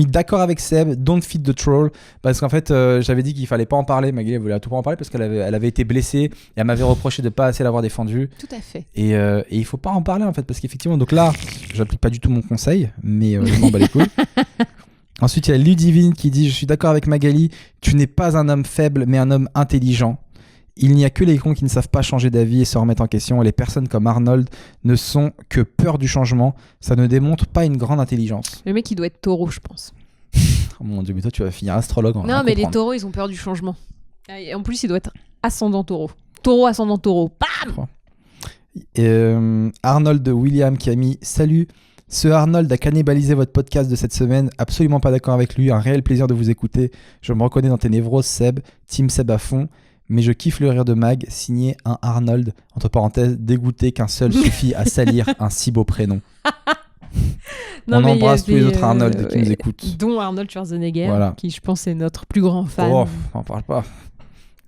d'accord avec Seb, don't feed the troll. Parce qu'en fait, j'avais dit qu'il fallait pas en parler. Magali, elle voulait à tout pas en parler parce elle avait été blessée et elle m'avait reproché de pas assez l'avoir défendue. Tout à fait. Et il faut pas en parler en fait parce qu'effectivement, donc là, j'applique pas du tout mon conseil, mais je m'en bats les couilles. Ensuite, il y a Ludivine qui dit: je suis d'accord avec Magali, tu n'es pas un homme faible, mais un homme intelligent. Il n'y a que les cons qui ne savent pas changer d'avis et se remettre en question. Et les personnes comme Arnold ne sont que peur du changement. Ça ne démontre pas une grande intelligence. Le mec, il doit être taureau, je pense. Oh mon dieu, mais toi, tu vas finir astrologue. Non, mais les taureaux, ils ont peur du changement. Et en plus, il doit être ascendant taureau. Taureau, ascendant taureau. Bam Arnold William qui a mis: salut. Ce Arnold a cannibalisé votre podcast de cette semaine. Absolument pas d'accord avec lui. Un réel plaisir de vous écouter. Je me reconnais dans tes névroses, Seb. Team Seb à fond. Mais je kiffe le rire de Mag. Signé un Arnold. Entre parenthèses, dégoûté qu'un seul suffit à salir un si beau prénom. Non, On mais il y embrasse tous les avait, autres Arnold qui nous ouais, écoutent. dont Arnold Schwarzenegger, Voilà. qui je pense est notre plus grand fan. Oh, on parle pas.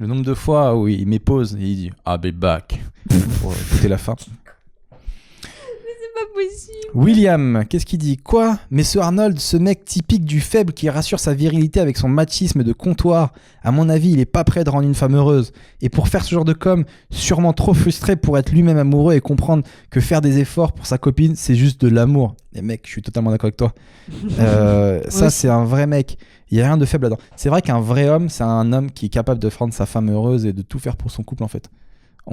Le nombre de fois où il met pause et il dit I'll be back pour écouter la fin. C'est pas possible. William, qu'est-ce qu'il dit? Quoi? Mais ce Arnold, ce mec typique du faible qui rassure sa virilité avec son machisme de comptoir, à mon avis, il est pas prêt de rendre une femme heureuse. Et pour faire ce genre de com, sûrement trop frustré pour être lui-même amoureux et comprendre que faire des efforts pour sa copine, c'est juste de l'amour. Et mec, je suis totalement d'accord avec toi. Ça, Oui. c'est un vrai mec. Il y a rien de faible là-dedans. C'est vrai qu'un vrai homme, c'est un homme qui est capable de rendre sa femme heureuse et de tout faire pour son couple, en fait.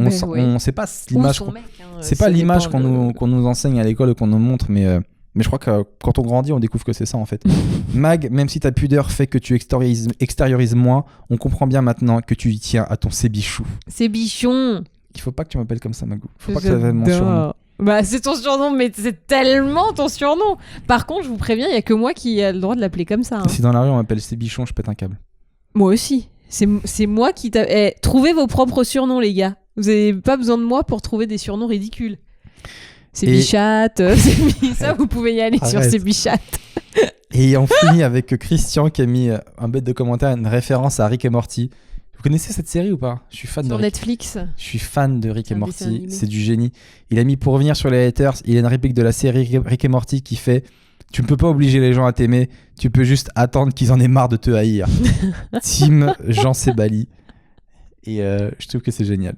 C'est pas l'image Ou son qu'on- mec, hein, c'est ça pas l'image dépend qu'on nous enseigne à l'école ou qu'on nous montre, mais je crois que quand on grandit, on découvre que c'est ça en fait. Mag, même si ta pudeur fait que tu extériorises moins, on comprend bien maintenant que tu y tiens à ton sébichou. C'est bichon. Il faut pas que tu m'appelles comme ça, Magou. Faut pas que ça devienne mon surnom. Bah, c'est ton surnom, mais c'est tellement ton surnom. Par contre, je vous préviens, il y a que moi qui a le droit de l'appeler comme ça. Hein. Si dans la rue on m'appelle sébichon, je pète un câble. Moi aussi. C'est moi qui t'a... trouvez vos propres surnoms, les gars. Vous avez pas besoin de moi pour trouver des surnoms ridicules. C'est Et- bichatte, ça, vous pouvez y aller sur Arrête. ces bichattes. Et on finit avec Christian qui a mis un bête de commentaire, une référence à Rick et Morty. Vous connaissez cette série ou pas? Je suis fan de Sur Rick. Netflix. Je suis fan de Rick et Un dessin Morty, animé. c'est du génie. Il a mis pour revenir sur les haters, il a une réplique de la série Rick et Morty qui fait: tu ne peux pas obliger les gens à t'aimer, tu peux juste attendre qu'ils en aient marre de te haïr. Team Jean Sebali. Et je trouve que c'est génial.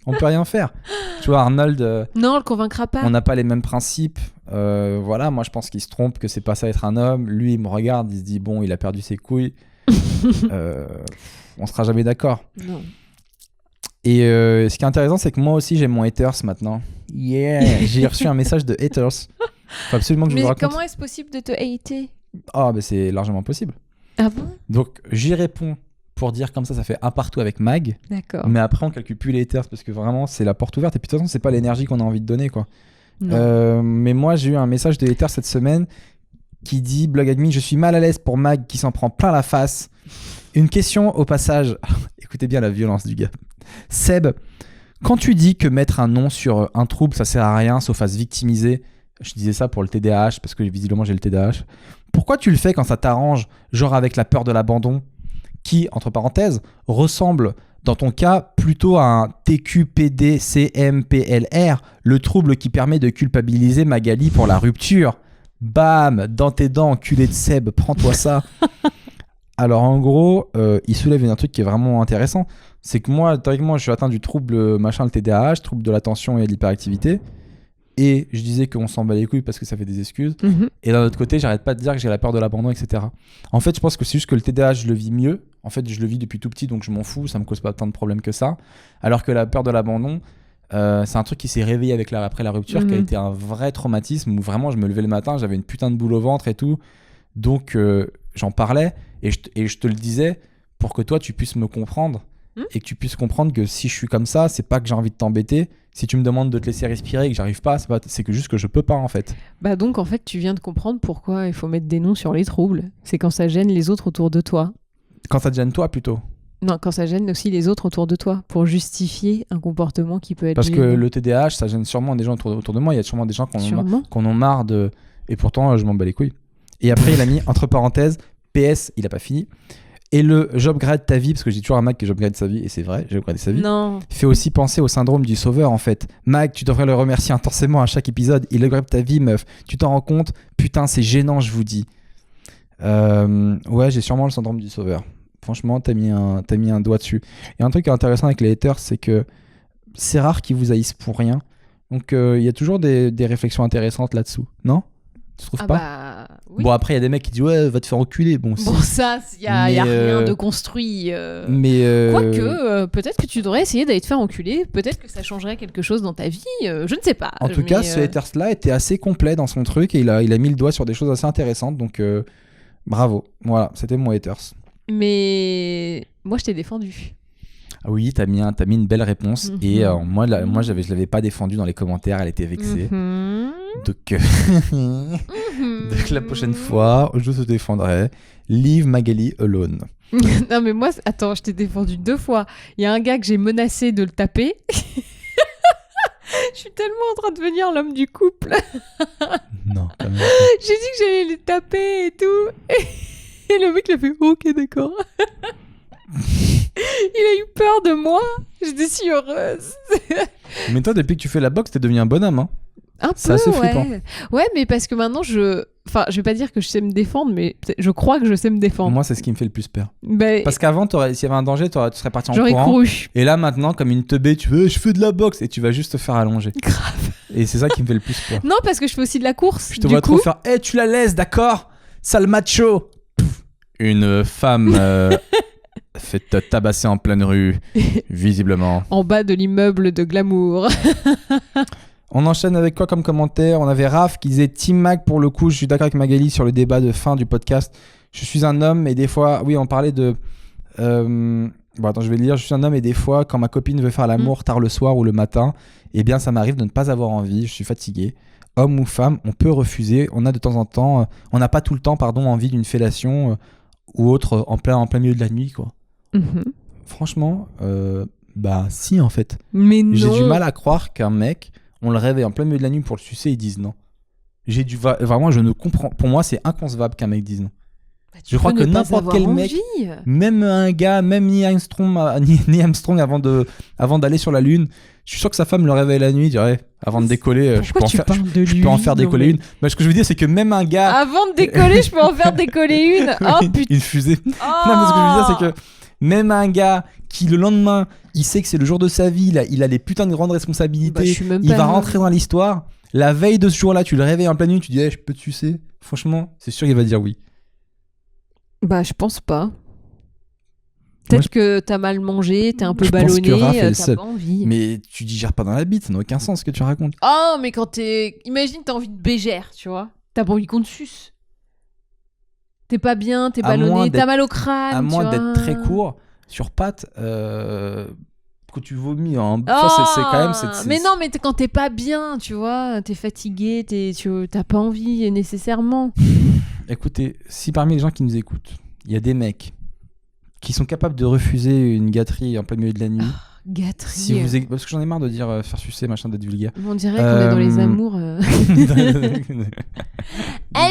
On peut rien faire. Tu vois, Arnold, Non, on le convaincra pas. on n'a pas les mêmes principes. Voilà, moi je pense qu'il se trompe, que c'est pas ça être un homme. Lui, il me regarde, il se dit bon, il a perdu ses couilles. On sera jamais d'accord. Non. Et ce qui est intéressant, c'est que moi aussi j'ai mon haters maintenant. Yeah, j'ai reçu un message de haters. Faut absolument que je Mais vous raconte. comment est-ce possible de te hater? Ah, bah c'est largement possible. Ah bon? Donc j'y réponds pour dire comme ça fait un partout avec Mag. D'accord. Mais après, on calcule plus les haters parce que vraiment, c'est la porte ouverte. Et puis de toute façon, c'est pas l'énergie qu'on a envie de donner, quoi. Non. Mais moi, j'ai eu un message de haters cette semaine qui dit: Blog Admin, je suis mal à l'aise pour Mag qui s'en prend plein la face. Une question au passage. Écoutez bien la violence du gars. Seb, quand tu dis que mettre un nom sur un trouble, ça sert à rien sauf à se victimiser, je disais ça pour le TDAH parce que visiblement j'ai le TDAH. Pourquoi tu le fais quand ça t'arrange, genre avec la peur de l'abandon, qui, entre parenthèses, ressemble dans ton cas plutôt à un TQPD-CMPLR, le trouble qui permet de culpabiliser Magali pour la rupture. Bam, dans tes dents, enculé de Seb, prends-toi ça. Alors en gros, il soulève un truc qui est vraiment intéressant. C'est que moi, théoriquement, je suis atteint du trouble le TDAH, trouble de l'attention et de l'hyperactivité. Et je disais qu'on s'en bat les couilles parce que ça fait des excuses. Et d'un autre côté, j'arrête pas de dire que j'ai la peur de l'abandon, etc. En fait, je pense que c'est juste que le TDAH, je le vis mieux. En fait, je le vis depuis tout petit, donc je m'en fous. Ça me cause pas tant de problèmes que ça. Alors que la peur de l'abandon, c'est un truc qui s'est réveillé après la rupture, qui a été un vrai traumatisme où vraiment je me levais le matin, j'avais une putain de boule au ventre et tout. Donc j'en parlais et je te le disais pour que toi tu puisses me comprendre et que tu puisses comprendre que si je suis comme ça, c'est pas que j'ai envie de t'embêter. Si tu me demandes de te laisser respirer et que j'arrive pas, c'est que juste que je peux pas en fait. Bah donc en fait tu viens de comprendre pourquoi il faut mettre des noms sur les troubles. C'est quand ça gêne les autres autour de toi. Quand ça te gêne toi plutôt. Non, quand ça gêne aussi les autres autour de toi, pour justifier un comportement qui peut être Parce gênant. que le TDAH, ça gêne sûrement des gens autour de moi. Il y a sûrement des gens qu'on en marre de... Et pourtant, je m'en bats les couilles. Et après, il a mis, entre parenthèses, PS, il a pas fini. Et le j'upgrade ta vie, parce que j'ai toujours un Mac qui j'upgrade sa vie, et c'est vrai, j'ai upgradé sa vie. Non. Fait aussi penser au syndrome du sauveur, en fait. Mac, tu devrais le remercier intensément à chaque épisode. Il upgrade ta vie, meuf. Tu t'en rends compte? Putain, c'est gênant, je vous dis. Ouais, j'ai sûrement le syndrome du sauveur. Franchement, t'as mis un doigt dessus. Et un truc qui est intéressant avec les haters, c'est que c'est rare qu'ils vous haïssent pour rien. Donc, il y a toujours des réflexions intéressantes là-dessous. Non? Tu trouves pas? Bah, oui. Bon, après, il y a des mecs qui disent ouais, va te faire enculer. Bon, ça, il y a rien de construit. Quoique, peut-être que tu devrais essayer d'aller te faire enculer. Peut-être que ça changerait quelque chose dans ta vie. Je ne sais pas. En tout cas, ce haters-là était assez complet dans son truc et il a mis le doigt sur des choses assez intéressantes. Donc, bravo. Voilà, c'était mon haters. Mais moi, je t'ai défendu. Ah oui, t'as mis une belle réponse. Et moi, je l'avais pas défendue dans les commentaires. Elle était vexée. Donc, donc, la prochaine fois, je te défendrai. Leave Magali alone. Non, mais moi, attends, je t'ai défendu 2 fois. Il y a un gars que j'ai menacé de le taper. Je suis tellement en train de devenir l'homme du couple. Non, quand même. J'ai dit que j'allais le taper et tout. Et le mec, il a fait « Ok, d'accord. » Il a eu peur de moi. J'étais si heureuse. Mais toi, depuis que tu fais la boxe, t'es devenu un bonhomme, hein. Un c'est peu, assez flippant. Ouais, mais parce que maintenant, je vais pas dire que je sais me défendre, mais je crois que je sais me défendre. Moi, c'est ce qui me fait le plus peur. Ben, parce qu'avant, s'il y avait un danger, tu serais parti en j'aurais courant. Couru. Et là, maintenant, comme une teubée, tu veux, je fais de la boxe et tu vas juste te faire allonger. Grave. Et c'est ça qui me fait le plus peur. Non, parce que je fais aussi de la course. Je te vois trop faire « Hey, tu la laisses, d'accord? Sale macho !» Une femme fait tabasser en pleine rue, visiblement. En bas de l'immeuble de glamour. On enchaîne avec quoi comme commentaire? On avait Raph qui disait Team Mag pour le coup. Je suis d'accord avec Magali sur le débat de fin du podcast. Je suis un homme et des fois, oui, on parlait de. Bon, attends, je vais le lire. Je suis un homme et des fois, quand ma copine veut faire l'amour tard le soir ou le matin, eh bien, ça m'arrive de ne pas avoir envie. Je suis fatigué. Homme ou femme, on peut refuser. On a de temps en temps, on n'a pas tout le temps, envie d'une fellation ou autre en plein milieu de la nuit, quoi. Franchement, bah si en fait. Mais non. J'ai du mal à croire qu'un mec, on le réveille en plein milieu de la nuit pour le sucer, ils disent non. Vraiment, je ne comprends. Pour moi, c'est inconcevable qu'un mec dise non. Bah, je crois que n'importe quel mec, même un gars, même Neil Armstrong avant d'aller sur la Lune, je suis sûr que sa femme le réveille la nuit, il dirait avant de décoller, je peux en faire décoller une. Mais ce que je veux dire, c'est que même un gars. Avant de décoller, je peux en faire décoller une. Oh putain. Une fusée. Oh. Non, mais ce que je veux dire, c'est que même un gars qui le lendemain, il sait que c'est le jour de sa vie, il a les putains de grandes responsabilités, il va rentrer dans l'histoire. La veille de ce jour-là, tu le réveilles en pleine nuit, tu dis hey, je peux te sucer. Franchement, c'est sûr qu'il va dire oui. Bah, je pense pas. Peut-être que t'as mal mangé, t'es un peu ballonné, t'as pas envie. Mais tu digères pas dans la bite, ça n'a aucun sens ce que tu racontes. Oh, mais quand imagine, t'as envie de bégère, tu vois. T'as pas envie qu'on te suce. T'es pas bien, t'es ballonné, t'as mal au crâne. À moins d'être très court, sur pattes, que tu vomis en c'est quand même. Mais non, mais quand t'es pas bien, tu vois, t'es fatigué, t'as pas envie nécessairement. Écoutez, si parmi les gens qui nous écoutent, il y a des mecs qui sont capables de refuser une gâterie en plein milieu de la nuit. Gâterie. Parce que j'en ai marre de dire faire sucer, machin, d'être vulgaire. On dirait qu'on est dans les amours. Elle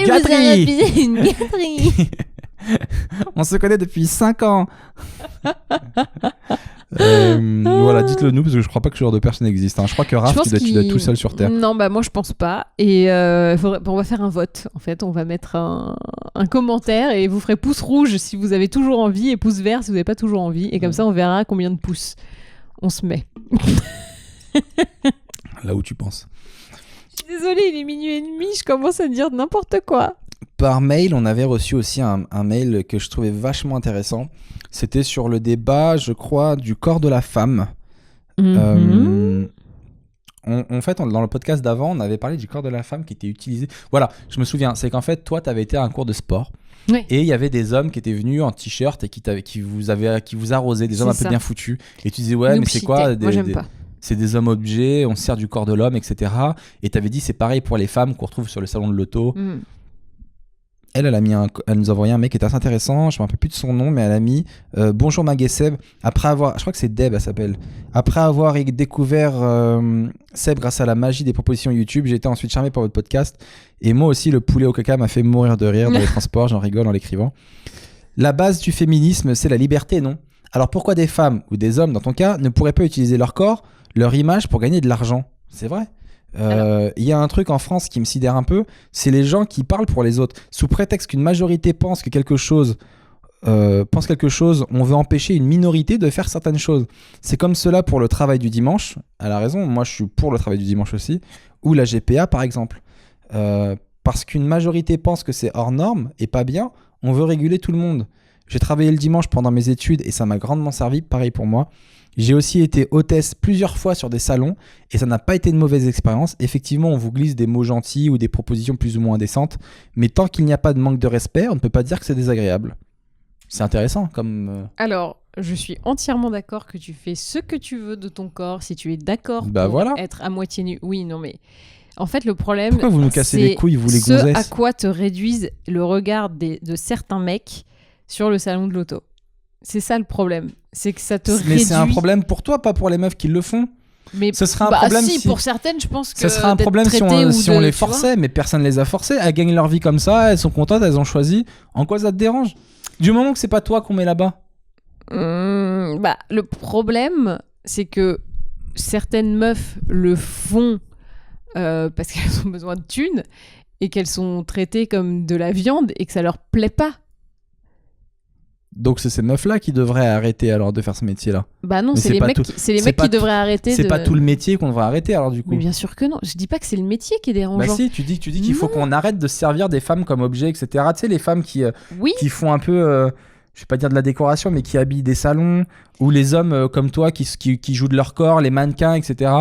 vous a refusé une gâterie. On se connaît depuis 5 ans. Voilà, dites-le nous parce que je crois pas que ce genre de personne existe. Hein. Je crois que Raph, tu dois être tout seul sur Terre. Non, bah moi je pense pas. Et on va faire un vote. En fait, on va mettre un commentaire et vous ferez pouce rouge si vous avez toujours envie et pouce vert si vous n'avez pas toujours envie. Et comme ça, on verra combien de pouces on se met. Là où tu penses. Désolée, il est minuit et demi. Je commence à dire n'importe quoi. Par mail, on avait reçu aussi un mail que je trouvais vachement intéressant. C'était sur le débat, je crois, du corps de la femme. En fait, dans le podcast d'avant, on avait parlé du corps de la femme qui était utilisé. Voilà, je me souviens, c'est qu'en fait, toi, tu avais été à un cours de sport. Oui. Et il y avait des hommes qui étaient venus en t-shirt et qui vous arrosaient, des hommes un peu bien foutus. Et tu disais, ouais, mais c'est quoi Moi, j'aime pas. C'est des hommes objets, on se sert du corps de l'homme, etc. Et tu avais dit, c'est pareil pour les femmes qu'on retrouve sur le salon de l'auto. Elle nous a envoyé un mec qui était assez intéressant, je ne me rappelle plus de son nom, mais elle a mis bonjour Mag et Seb, je crois que c'est Deb, elle s'appelle. Après avoir découvert Seb grâce à la magie des propositions YouTube, j'ai été ensuite charmé par votre podcast. Et moi aussi, le poulet au caca m'a fait mourir de rire dans les transports, j'en rigole en l'écrivant. La base du féminisme, c'est la liberté, non ? Alors pourquoi des femmes ou des hommes, dans ton cas, ne pourraient pas utiliser leur corps, leur image pour gagner de l'argent ? C'est vrai ? Il y a un truc en France qui me sidère un peu, c'est les gens qui parlent pour les autres. Sous prétexte qu'une majorité pense quelque chose, on veut empêcher une minorité de faire certaines choses. C'est comme cela pour le travail du dimanche. Elle a raison, moi je suis pour le travail du dimanche aussi. Ou la GPA par exemple. Parce qu'une majorité pense que c'est hors norme et pas bien, on veut réguler tout le monde. J'ai travaillé le dimanche pendant mes études et ça m'a grandement servi, pareil pour moi. J'ai aussi été hôtesse plusieurs fois sur des salons et ça n'a pas été une mauvaise expérience. Effectivement, on vous glisse des mots gentils ou des propositions plus ou moins indécentes, mais tant qu'il n'y a pas de manque de respect, on ne peut pas dire que c'est désagréable. C'est intéressant comme... Alors, je suis entièrement d'accord que tu fais ce que tu veux de ton corps, si tu es d'accord pour voilà. être à moitié nu. Oui, non mais... En fait, le problème, pourquoi vous nous cassez les couilles, vous les gonzesses ? Ce à quoi te réduisent le regard de certains mecs sur le salon de l'auto. C'est ça le problème. C'est que ça te réduit... Mais c'est un problème pour toi, pas pour les meufs qui le font. Mais ce serait un problème si, pour certaines, je pense que ce serait un problème si on les forçait, mais personne les a forcées. Elles gagnent leur vie comme ça, elles sont contentes, elles ont choisi. En quoi ça te dérange ? Du moment que c'est pas toi qu'on met là-bas. Le problème, c'est que certaines meufs le font parce qu'elles ont besoin de thunes et qu'elles sont traitées comme de la viande et que ça leur plaît pas. Donc c'est ces meufs-là qui devraient arrêter alors de faire ce métier-là. Bah non, c'est les mecs qui devraient arrêter. C'est pas tout le métier qu'on devrait arrêter alors du coup. Mais bien sûr que non. Je dis pas que c'est le métier qui est dérangeant. Bah si, tu dis qu'il faut qu'on arrête de se servir des femmes comme objets, etc. Tu sais, les femmes qui font un peu, je vais pas dire de la décoration, mais qui habillent des salons, ou les hommes comme toi qui jouent de leur corps, les mannequins, etc.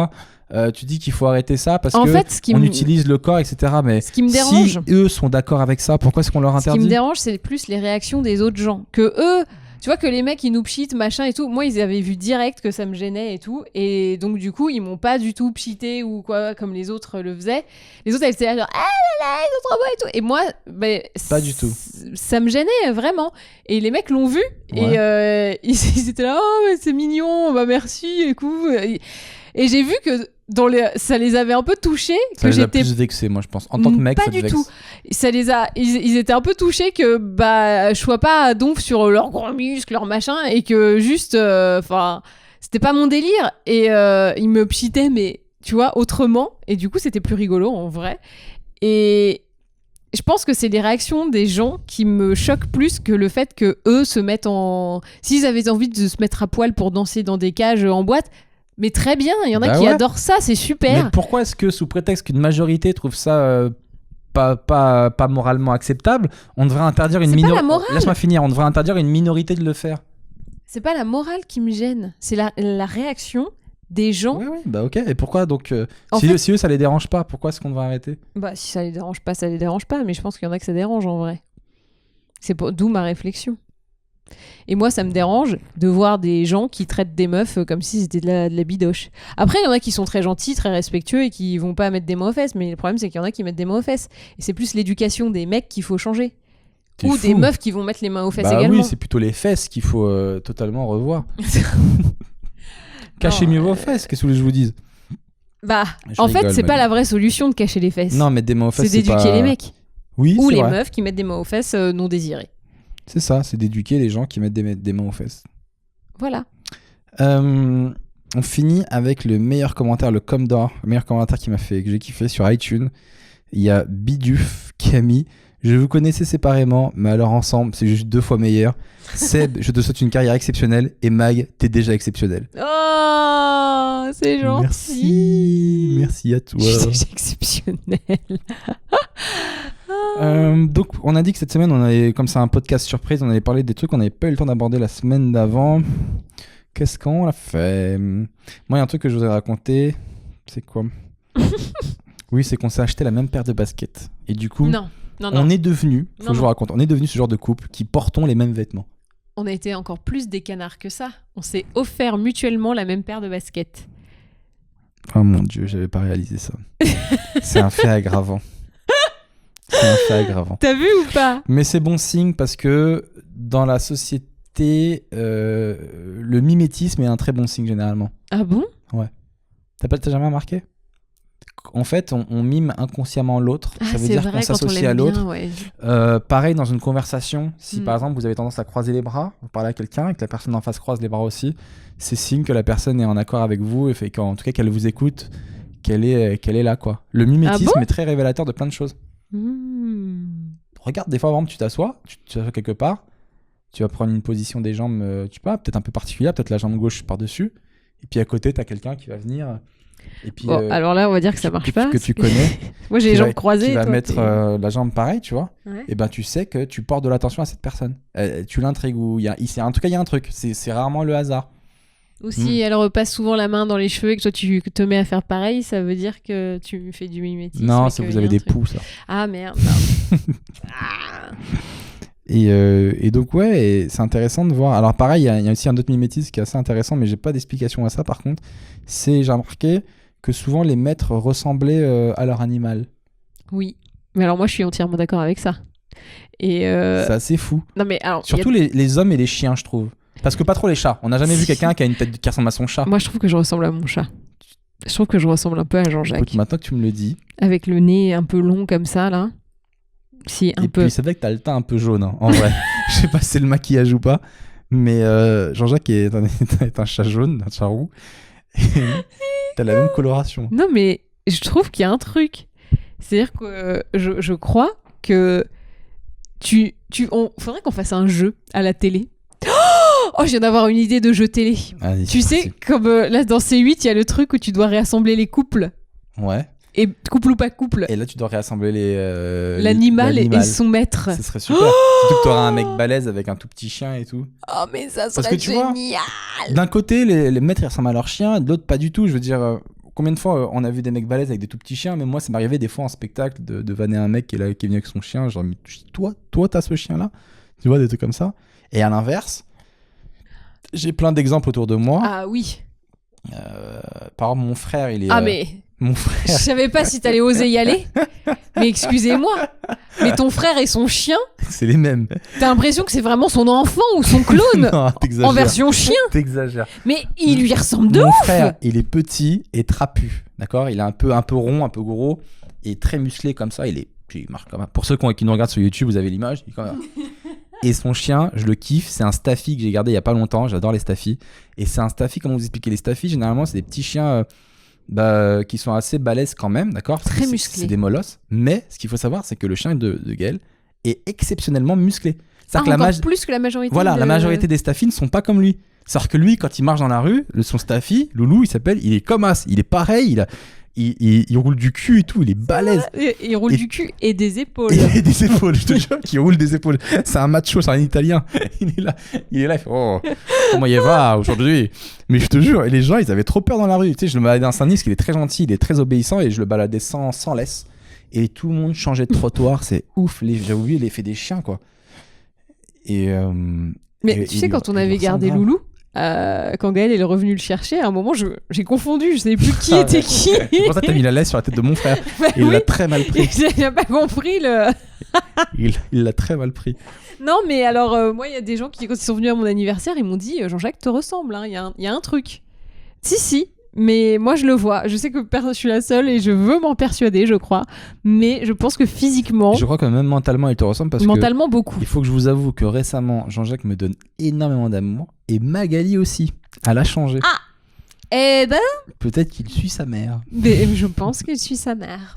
Tu dis qu'il faut arrêter ça parce qu'on utilise le corps, etc. Mais ce qui me dérange, si eux sont d'accord avec ça, pourquoi est-ce qu'on leur interdit ? Ce qui me dérange, c'est plus les réactions des autres gens. Que eux, tu vois, que les mecs, ils nous pchitent, machin et tout. Moi, ils avaient vu direct que ça me gênait et tout. Et donc, du coup, ils m'ont pas du tout pchité ou quoi, comme les autres le faisaient. Les autres, elles étaient là, genre, ah là là, ils sont trop beaux et tout. Et moi, pas du tout. Ça me gênait vraiment. Et les mecs l'ont vu. Ouais. Et ils étaient là, oh, mais c'est mignon, bah merci, écoute. Et j'ai vu que ça les avait un peu touchés. Ça les a plus vexés, moi je pense. En tant que mec, pas du tout. Ils étaient un peu touchés que je sois pas donf sur leurs grands muscles, leurs machins, et que juste, c'était pas mon délire. Et ils me pchitaient, mais tu vois, autrement. Et du coup, c'était plus rigolo en vrai. Et je pense que c'est les réactions des gens qui me choquent plus que le fait que eux se mettent en. S'ils avaient envie de se mettre à poil pour danser dans des cages en boîte. Mais très bien, il y en a qui adorent ça, c'est super. Mais pourquoi est-ce que sous prétexte qu'une majorité trouve ça pas moralement acceptable, on devrait interdire une minorité... Laisse-moi finir, on devrait interdire une minorité de le faire. C'est pas la morale qui me gêne, c'est la réaction des gens. Oui, bah ok. Et pourquoi donc si eux ça les dérange pas, pourquoi est-ce qu'on devrait arrêter ? Bah si ça les dérange pas, ça les dérange pas, mais je pense qu'il y en a que ça dérange en vrai. D'où ma réflexion. Et moi, ça me dérange de voir des gens qui traitent des meufs comme si c'était de la bidoche. Après, il y en a qui sont très gentils, très respectueux et qui vont pas mettre des mots aux fesses. Mais le problème, c'est qu'il y en a qui mettent des mots aux fesses. Et c'est plus l'éducation des mecs qu'il faut changer. Ou des meufs qui vont mettre les mains aux fesses également. Oui, c'est plutôt les fesses qu'il faut totalement revoir. Cachez mieux vos fesses, qu'est-ce que je vous dise ? En fait, c'est pas la vraie solution de cacher les fesses. Non, mettre des mains aux fesses, c'est d'éduquer les mecs. Oui, ou les vrai. meufs qui mettent des mains aux fesses non désirées. C'est ça, c'est d'éduquer les gens qui mettent des mains aux fesses. Voilà. On finit avec le meilleur commentaire, le com d'or, le meilleur commentaire que j'ai kiffé sur iTunes. Il y a Biduf qui a mis « Je vous connaissais séparément, mais alors ensemble, c'est juste 2 fois meilleur. Seb, je te souhaite une carrière exceptionnelle et Mag, t'es déjà exceptionnel. » Oh, c'est gentil. Merci à toi. Je suis déjà exceptionnel. Donc, on a dit que cette semaine, comme c'est un podcast surprise, on allait parler des trucs qu'on n'avait pas eu le temps d'aborder la semaine d'avant. Qu'est-ce qu'on a fait ? Moi, il y a un truc que je vous ai raconté. C'est quoi ? Oui, c'est qu'on s'est acheté la même paire de baskets. Et du coup, on est devenus, faut que je vous raconte, on est devenus ce genre de couple qui portons les mêmes vêtements. On a été encore plus des canards que ça. On s'est offert mutuellement la même paire de baskets. Oh mon Dieu, j'avais pas réalisé ça. C'est un fait aggravant. C'est un fait aggravant. T'as vu ou pas ? Mais c'est bon signe parce que dans la société, le mimétisme est un très bon signe généralement. Ah bon ? Ouais. T'as jamais remarqué ? En fait, on mime inconsciemment l'autre. Ça veut dire qu'on s'associe à l'autre. Bien, ouais. Pareil dans une conversation. Si par exemple vous avez tendance à croiser les bras, vous parlez à quelqu'un et que la personne en face croise les bras aussi, c'est signe que la personne est en accord avec vous et fait qu'en tout cas qu'elle vous écoute, qu'elle est là quoi. Le mimétisme est très révélateur de plein de choses. Regarde, des fois, par exemple, tu t'assois quelque part, tu vas prendre une position des jambes, tu sais pas, peut-être un peu particulière, peut-être la jambe gauche par-dessus, et puis à côté, t'as quelqu'un qui va venir. Et puis, alors là, on va dire que ça marche pas. Que tu connais. Moi, j'ai les jambes croisées. Tu vas mettre la jambe pareil, tu vois. Ouais. Et ben, tu sais que tu portes de l'attention à cette personne. Tu l'intrigues ou en tout cas, il y a un truc. C'est rarement le hasard. Ou si elle repasse souvent la main dans les cheveux et que toi tu te mets à faire pareil, ça veut dire que tu fais du mimétisme. Non, ça vous avez des poux, ça. Ah merde. Et donc ouais, c'est intéressant de voir. Alors pareil, il y a aussi un autre mimétisme qui est assez intéressant, mais j'ai pas d'explication à ça par contre. J'ai remarqué que souvent les maîtres ressemblaient à leur animal. Oui, mais alors moi je suis entièrement d'accord avec ça. Et c'est assez fou. Non mais alors surtout les hommes et les chiens, je trouve. Parce que pas trop les chats. On n'a jamais vu quelqu'un qui a une tête qui ressemble à son chat. Moi je trouve que je ressemble à mon chat. Je trouve que je ressemble un peu à Jean-Jacques. Écoute, maintenant que tu me le dis. Avec le nez un peu long comme ça là. Si, un peu. Puis c'est vrai que t'as le teint un peu jaune, hein, en vrai. Je sais pas si c'est le maquillage ou pas, mais Jean-Jacques est un chat jaune, un chat roux. T'as la même coloration. Non, mais je trouve qu'il y a un truc. C'est-à-dire que je crois que faudrait qu'on fasse un jeu à la télé. Oh, je viens d'avoir une idée de jeu télé. Allez, tu sais, comme là dans C8, il y a le truc où tu dois réassembler les couples. Ouais. Et couple ou pas couple. Et là, tu dois réassembler l'animal et son maître. Ce serait super. Surtout que t'auras un mec balèze avec un tout petit chien et tout. Oh, mais ça serait génial. D'un côté, les maîtres, ils ressemblent à leur chien. De l'autre, pas du tout. Je veux dire, combien de fois on a vu des mecs balèzes avec des tout petits chiens, mais moi, ça m'arrivait des fois en spectacle de vanner un mec qui est venu avec son chien. Genre, toi, t'as ce chien-là. Tu vois, des trucs comme ça. Et à l'inverse, j'ai plein d'exemples autour de moi. Ah oui. Par exemple, mon frère, il est... Ah mais... Mon frère... Je savais pas si t'allais oser y aller. Mais excusez-moi. Mais ton frère et son chien... C'est les mêmes. T'as l'impression que c'est vraiment son enfant ou son clone. Non, t'exagères. En version chien. T'exagères. Mais il lui ressemble de ouf. Mon frère, il est petit et trapu. D'accord ? Il est un peu rond, un peu gros et très musclé comme ça. Il marche comme ça. Pour ceux qui nous regardent sur YouTube, vous avez l'image. Et son chien, je le kiffe, c'est un Staffy que j'ai gardé il y a pas longtemps, j'adore les Staffy. Et c'est un Staffy, comment vous expliquer les Staffy ? Généralement, c'est des petits chiens qui sont assez balèzes quand même, d'accord ? Très musclés. C'est des molosses. Mais ce qu'il faut savoir, c'est que le chien de Gaël est exceptionnellement musclé. Encore plus que la majorité. Voilà, la majorité des Staffy ne sont pas comme lui. C'est-à-dire que lui, quand il marche dans la rue, son Staffy, Loulou, il est comme as, il est pareil, il roule du cul et tout, il est balèze. Il roule du cul et des épaules. Et des épaules, je te jure qu'il roule des épaules. C'est un macho, c'est un Italien. Il est là, il fait oh, comment il va aujourd'hui ? Mais je te jure, et les gens, ils avaient trop peur dans la rue. Tu sais, je le baladais dans Saint-Denis, parce qu'il est très gentil, il est très obéissant, et je le baladais sans laisse. Et tout le monde changeait de trottoir, c'est ouf. J'ai oublié l'effet des chiens, quoi. Mais tu sais, quand on avait gardé Loulou, quand Gaël est revenu le chercher, à un moment, j'ai confondu, je savais plus qui était qui. C'est pour ça que t'as mis la laisse sur la tête de mon frère. Bah il l'a très mal pris. Il n'a pas compris le... il l'a très mal pris. Non, mais alors, moi, il y a des gens qui, quand ils sont venus à mon anniversaire, ils m'ont dit « Jean-Jacques te ressemble, hein, il y a un truc. » Si, mais moi je le vois. Je sais que je suis la seule et je veux m'en persuader, je crois. Mais je pense que physiquement, Je crois que même mentalement, il te ressemble parce que mentalement beaucoup. il faut que je vous avoue que récemment, Jean-Jacques me donne énormément d'amour et Magali aussi. Elle a changé. Ah. Eh ben, Peut-être qu'il suit sa mère. mais je pense que je suis sa mère.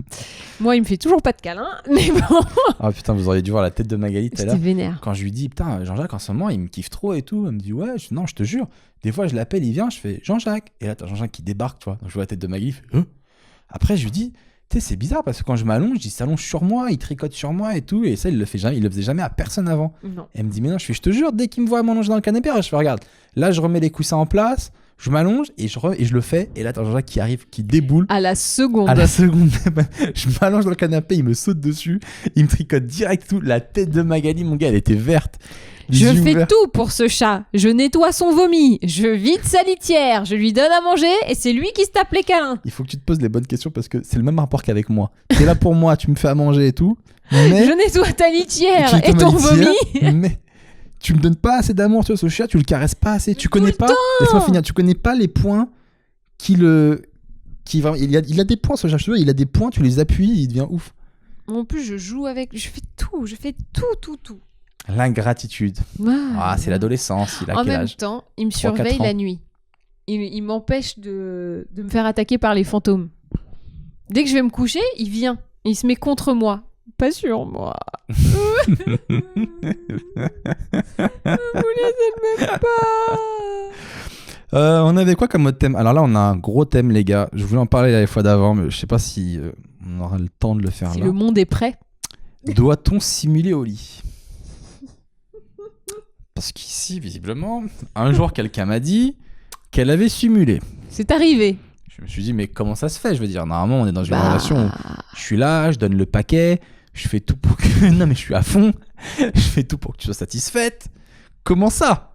Moi, il me fait toujours pas de câlin, mais bon, Ah putain, vous auriez dû voir la tête de Magali tout à j'étais l'heure. vénère. Quand je lui dis, putain, Jean-Jacques, en ce moment, il me kiffe trop et tout. Elle me dit, ouais, non, je te jure. Des fois, je l'appelle, il vient, je fais Jean-Jacques. Et là, t'as Jean-Jacques qui débarque, tu vois. Donc, je vois la tête de Magali, il fait, Après, je lui dis, tu sais, c'est bizarre parce que quand je m'allonge, il s'allonge sur moi, il tricote sur moi et tout. Et ça, il le faisait jamais à personne avant. Non. Et elle me dit, mais non, je te jure, dès qu'il me voit m'allonger dans le canapé, je fais, regarde, là, je remets les coussins en place, je m'allonge et je le fais. Et là, t'as Jean-Jacques qui arrive, qui déboule. À la seconde. À la seconde, je m'allonge dans le canapé, il me saute dessus, il me tricote direct tout. La tête de Magali, mon gars, elle était verte. Les Je yeux fais ouverts. tout pour ce chat. Je nettoie son vomi, je vide sa litière, je lui donne à manger et c'est lui qui se tape les câlins. Il faut que tu te poses les bonnes questions parce que c'est le même rapport qu'avec moi. T'es là pour moi, tu me fais à manger et tout, mais Je nettoie ta litière tu et nettoies ton ma vomi. litière, mais tu me donnes pas assez d'amour, tu vois, ce chat, tu le caresses pas assez. Tu Tout connais le pas. Laisse-moi finir. Tu connais pas les points il a des points, ce chat. Je te jure, il a des points. Tu les appuies, il devient ouf. En plus, je joue avec. Je fais tout. L'ingratitude. Ah, c'est l'adolescence. Il a En quel même âge? temps, il me 3-4 surveille ans. la nuit. Il m'empêche de me faire attaquer par les fantômes. Dès que je vais me coucher, il vient. Il se met contre moi. Pas sur moi. Vous laissez même pas. On avait quoi comme autre thème? Alors là, on a un gros thème, les gars. Je voulais en parler la fois d'avant, mais je sais pas si on aura le temps de le faire Si là. le monde est prêt. Doit-on simuler au lit? Parce qu'ici, visiblement, un jour, quelqu'un m'a dit qu'elle avait simulé. C'est arrivé. Je me suis dit, mais comment ça se fait? Je veux dire, normalement, on est dans une relation où je suis là, je donne le paquet, je fais tout pour que... Non, mais je suis à fond. Je fais tout pour que tu sois satisfaite. Comment ça?